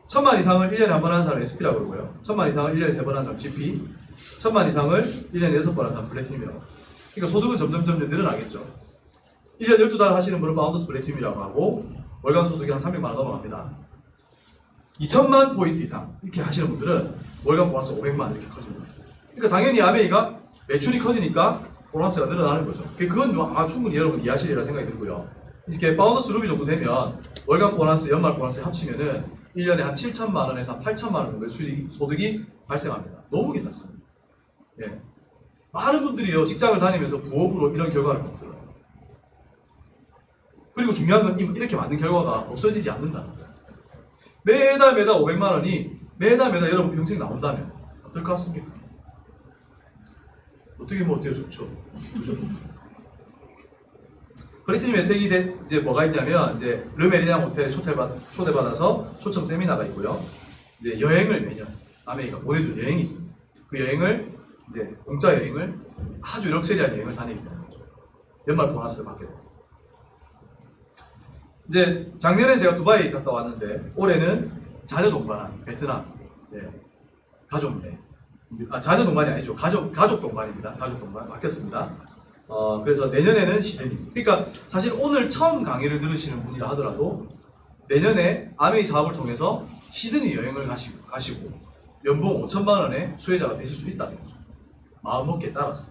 1000만 이상을 1년에 한 번 하는 사람을 SP라고 그러고요. 1000만 이상을 1년에 3번 하는 사람을 GP, 1000만 이상을 1년에 6번 하는 사람을 플래티늄이라고. 그러니까 소득은 점점 늘어나겠죠. 1년 12달 하시는 분은 파운더스 플래티늄이라고 하고 월간 소득이 한 300만 원 넘어갑니다. 2000만 포인트 이상 이렇게 하시는 분들은 월간 보너스 500만 원 이렇게 커집니다. 그러니까 당연히 아메이가 매출이 커지니까 보너스가 늘어나는 거죠. 그건 충분히 여러분 이해하시리라 생각이 들고요. 이렇게 파운더스 루비 정도 되면 월간 보너스, 연말 보너스 합치면은 1년에 한 7천만 원에서 한 8천만 원 정도의 소득이 발생합니다. 너무 괜찮습니다. 예. 많은 분들이요, 직장을 다니면서 부업으로 이런 결과를 못 들어요. 그리고 중요한 건 이렇게 만든 결과가 없어지지 않는다는 거예요. 매달 500만 원이 매달 여러분 평생 나온다면 어떨 것 같습니까? 어떻게 어때요? 좋죠. 그죠? 플래티늄 혜택이 이제 뭐가 있냐면 이제 르메리냥 호텔에 초대받아서 초청 세미나가 있고요. 이제 여행을 매년 아메리카 보내주는 여행이 있습니다. 그 여행을 이제 공짜 여행을 아주 럭셔리한 여행을 다니게 되는 거죠. 연말 보너스를 받게 됩니다. 이제 작년에 제가 두바이 갔다 왔는데 올해는 자녀 동반한 베트남 가족 여행. 자녀 동반이 아니죠. 가족 동반입니다. 가족 동반 바뀌었습니다. 그래서 내년에는 시드니. 그러니까 사실 오늘 처음 강의를 들으시는 분이라 하더라도 내년에 아메이 사업을 통해서 시드니 여행을 가시고 연봉 5천만 원의 수혜자가 되실 수 있다는 거죠. 마음먹기에 따라서.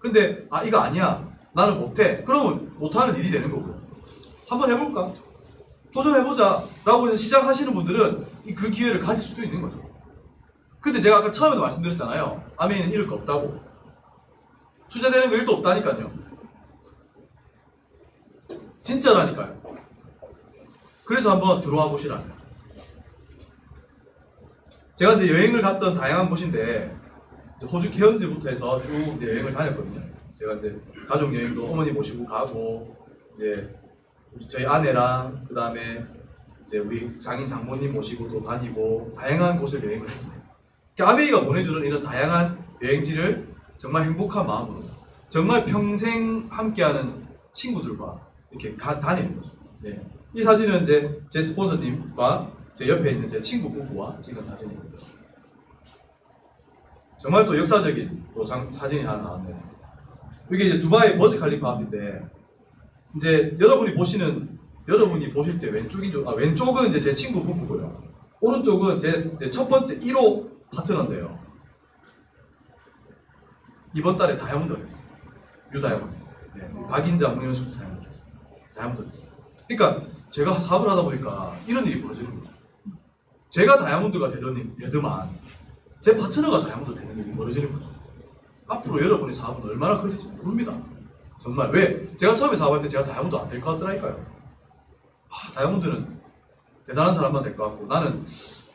근데 이거 아니야. 나는 못해. 그러면 못하는 일이 되는 거고요. 한번 해볼까? 도전해보자 라고 해서 시작하시는 분들은 그 기회를 가질 수도 있는 거죠. 근데 제가 아까 처음에도 말씀드렸잖아요. 아메이는 잃을 거 없다고. 투자되는 거 1도 없다니까요. 진짜라니까요. 그래서 한번 들어와 보시라는 거예요. 제가 이제 여행을 갔던 다양한 곳인데 호주 케언즈부터 해서 쭉 이제 여행을 다녔거든요. 제가 이제 가족 여행도 어머니 모시고 가고 이제 저희 아내랑 그 다음에 이제 우리 장인 장모님 모시고도 다니고 다양한 곳을 여행을 했습니다. 아메이가 보내주는 이런 다양한 여행지를 정말 행복한 마음으로 정말 평생 함께하는 친구들과 이렇게 다니는 거죠. 네. 이 사진은 이제 제 스폰서님과 제 옆에 있는 제 친구 부부와 찍은 사진입니다. 정말 또 역사적인 또 사진이 하나 나왔네요. 이게 이제 두바이 버즈 칼리파 앞인데 이제 여러분이 보실 때 왼쪽은 이제 제 친구 부부고요. 오른쪽은 제 첫 번째 1호 파트너인데요. 이번 달에 다이아몬드가 됐어요. 유다이아몬드. 네. 박인자 문현수 다이아몬드 됐어요. 그러니까 제가 사업을 하다 보니까 이런 일이 벌어지는 거죠. 제가 다이아몬드가 되더만 제 파트너가 다이아몬드 되는 일이 벌어지는 거죠. 앞으로 여러분의 사업은 얼마나 커질지 모릅니다. 정말 왜? 제가 처음에 사업할 때 제가 다이아몬드 안 될 것 같더라니까요. 다이아몬드는 대단한 사람만 될 것 같고 나는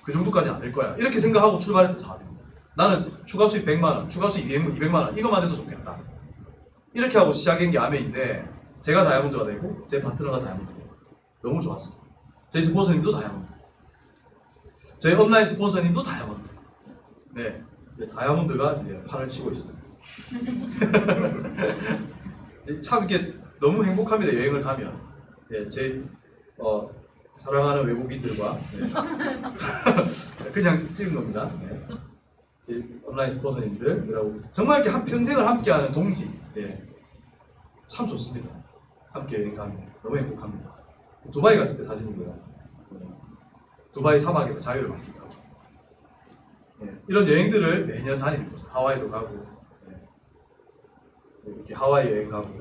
그 정도까지는 안 될 거야. 이렇게 생각하고 출발했던 사업입니다. 나는 추가 수익 100만 원, 추가 수익 200만 원 이것만 해도 좋겠다. 이렇게 하고 시작한 게 아메인데 제가 다이아몬드가 되고 제 파트너가 다이아몬드 되고 너무 좋았습니다. 저희 스폰서님도 다이아몬드, 저희 온라인 스폰서님도 다이아몬드. 네, 다이아몬드가 이제 판을 치고 있습니다. 참 이렇게 너무 행복합니다. 여행을 가면. 네, 제 사랑하는 외국인들과 그냥 찍은 겁니다. 네. 제 온라인 스폰서님들하고 정말 이렇게 한 평생을 함께하는 동지. 네. 참 좋습니다. 함께 여행 가면 너무 행복합니다. 두바이 갔을 때 사진이고요. 두바이 사막에서 자유를 만끽하고 이런 여행들을 매년 다니는 거죠. 하와이도 가고 이렇게 하와이 여행 가고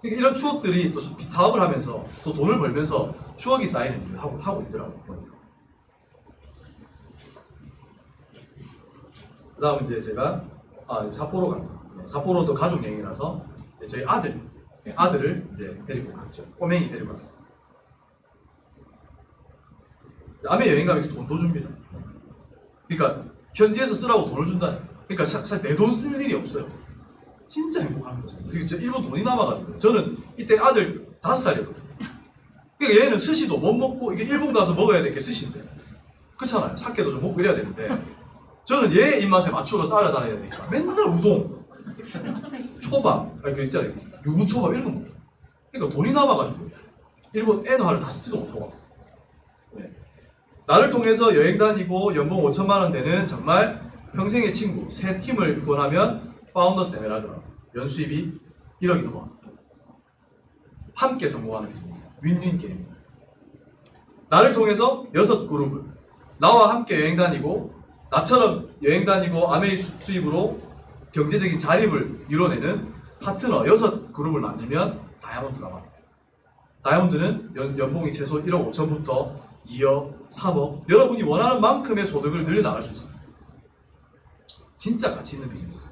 그러니까 이런 추억들이 또 사업을 하면서 또 돈을 벌면서 추억이 쌓이는 일을 하고 있더라고요. 그 다음 이제 제가 삿포로 갑니다. 삿포로도 가족 여행이라서 저희 아들을 이제 데리고 갔죠. 꼬맹이 데리고 갔어요. 아메 여행 가면 이렇게 돈도 줍니다. 그러니까 현지에서 쓰라고 돈을 준다. 그러니까 사실 내 돈 쓸 일이 없어요. 진짜 행복한 거죠. 그리고 일본 돈이 남아가지고 저는 이때 아들 5살이었거든요. 그러니까 얘는 스시도 못 먹고 이게 일본 가서 먹어야 될 게 스시인데 그렇잖아요. 삭개도 좀 먹고 이래야 되는데 저는 얘 입맛에 맞춰서 따라다녀야 되니까 맨날 우동, 초밥, 아니 그 있잖아요. 유부초밥 이런 거 먹어요. 그러니까 돈이 남아가지고 일본 엔화를 다 쓰지도 못하고 왔어. 네. 나를 통해서 여행 다니고 연봉 5천만 원 되는 정말 평생의 친구 세 팀을 후원하면 파운더스 에메랄드라 연수입이 1억이 넘어. 함께 성공하는 비즈니스 윈윈 게임. 나를 통해서 6그룹을 나와 함께 여행 다니고 나처럼 여행 다니고 아메이 수입으로 경제적인 자립을 이뤄내는 파트너 6그룹을 만들면 다이아몬드가 만듭니다. 다이아몬드는 연봉이 최소 1억 5천부터 2억, 3억 여러분이 원하는 만큼의 소득을 늘려나갈 수 있습니다. 진짜 가치 있는 비즈니스.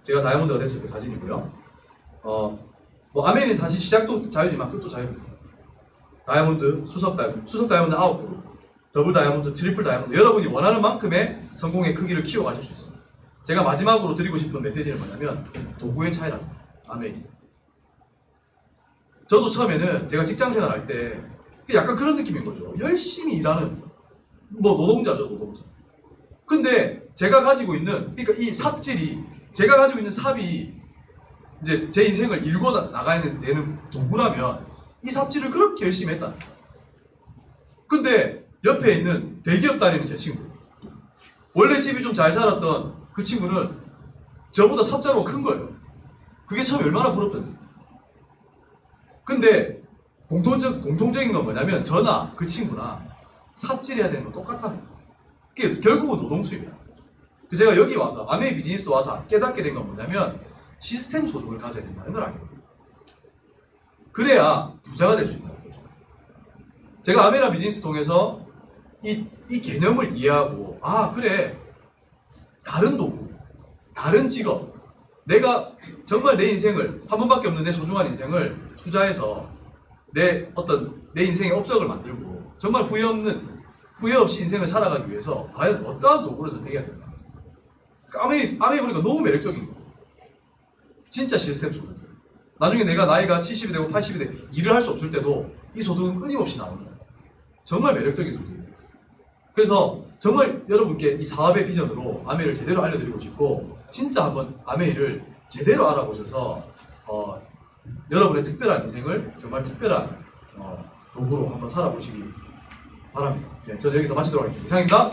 제가 다이아몬드가 됐을 때 사진이고요. 뭐 아메이는 사실 시작도 자유지만 끝도 자유입니다. 다이아몬드, 수석 다이아몬드 9그룹, 더블 다이아몬드, 트리플 다이아몬드 여러분이 원하는 만큼의 성공의 크기를 키워가실 수 있습니다. 제가 마지막으로 드리고 싶은 메시지는 뭐냐면 도구의 차이랍니다. 아메이. 저도 처음에는 제가 직장생활 할 때 약간 그런 느낌인 거죠. 열심히 일하는 뭐 노동자죠, 노동자. 근데 제가 가지고 있는 그러니까 이 삽질이 제가 가지고 있는 삽이 이제 제 인생을 일궈 나가야 되는 도구라면 이 삽질을 그렇게 열심히 했다. 근데 옆에 있는 대기업 다니는 제 친구 원래 집이 좀 잘 살았던 그 친구는 저보다 삽자루가 큰 거예요. 그게 참 얼마나 부럽던지. 근데 공통적인 건 뭐냐면 저나 그 친구나 삽질해야 되는 건 똑같다는 거예요. 그게 결국은 노동 수입이야. 제가 여기 와서 아메이 비즈니스 와서 깨닫게 된 건 뭐냐면 시스템 소득을 가져야 된다는 걸 알게 됩니다. 그래야 부자가 될 수 있다는 거죠. 제가 아메라 비즈니스 통해서 이 개념을 이해하고 아 그래 다른 도구, 다른 직업 내가 정말 내 인생을 한 번밖에 없는 내 소중한 인생을 투자해서 내 인생의 업적을 만들고 정말 후회 없이 인생을 살아가기 위해서 과연 어떠한 도구를 선택해야 될까? 아메이 보니까 너무 매력적인 거예요. 진짜 시스템 소득. 나중에 내가 나이가 70이 되고 80이 되고 일을 할 수 없을 때도 이 소득은 끊임없이 나오는 거예요. 정말 매력적인 소득이에요. 그래서 정말 여러분께 이 사업의 비전으로 아메이를 제대로 알려드리고 싶고 진짜 한번 아메이를 제대로 알아보셔서 여러분의 특별한 인생을 정말 특별한 도구로 한번 살아보시기 바랍니다. 네, 저는 여기서 마치도록 하겠습니다. 이상입니다.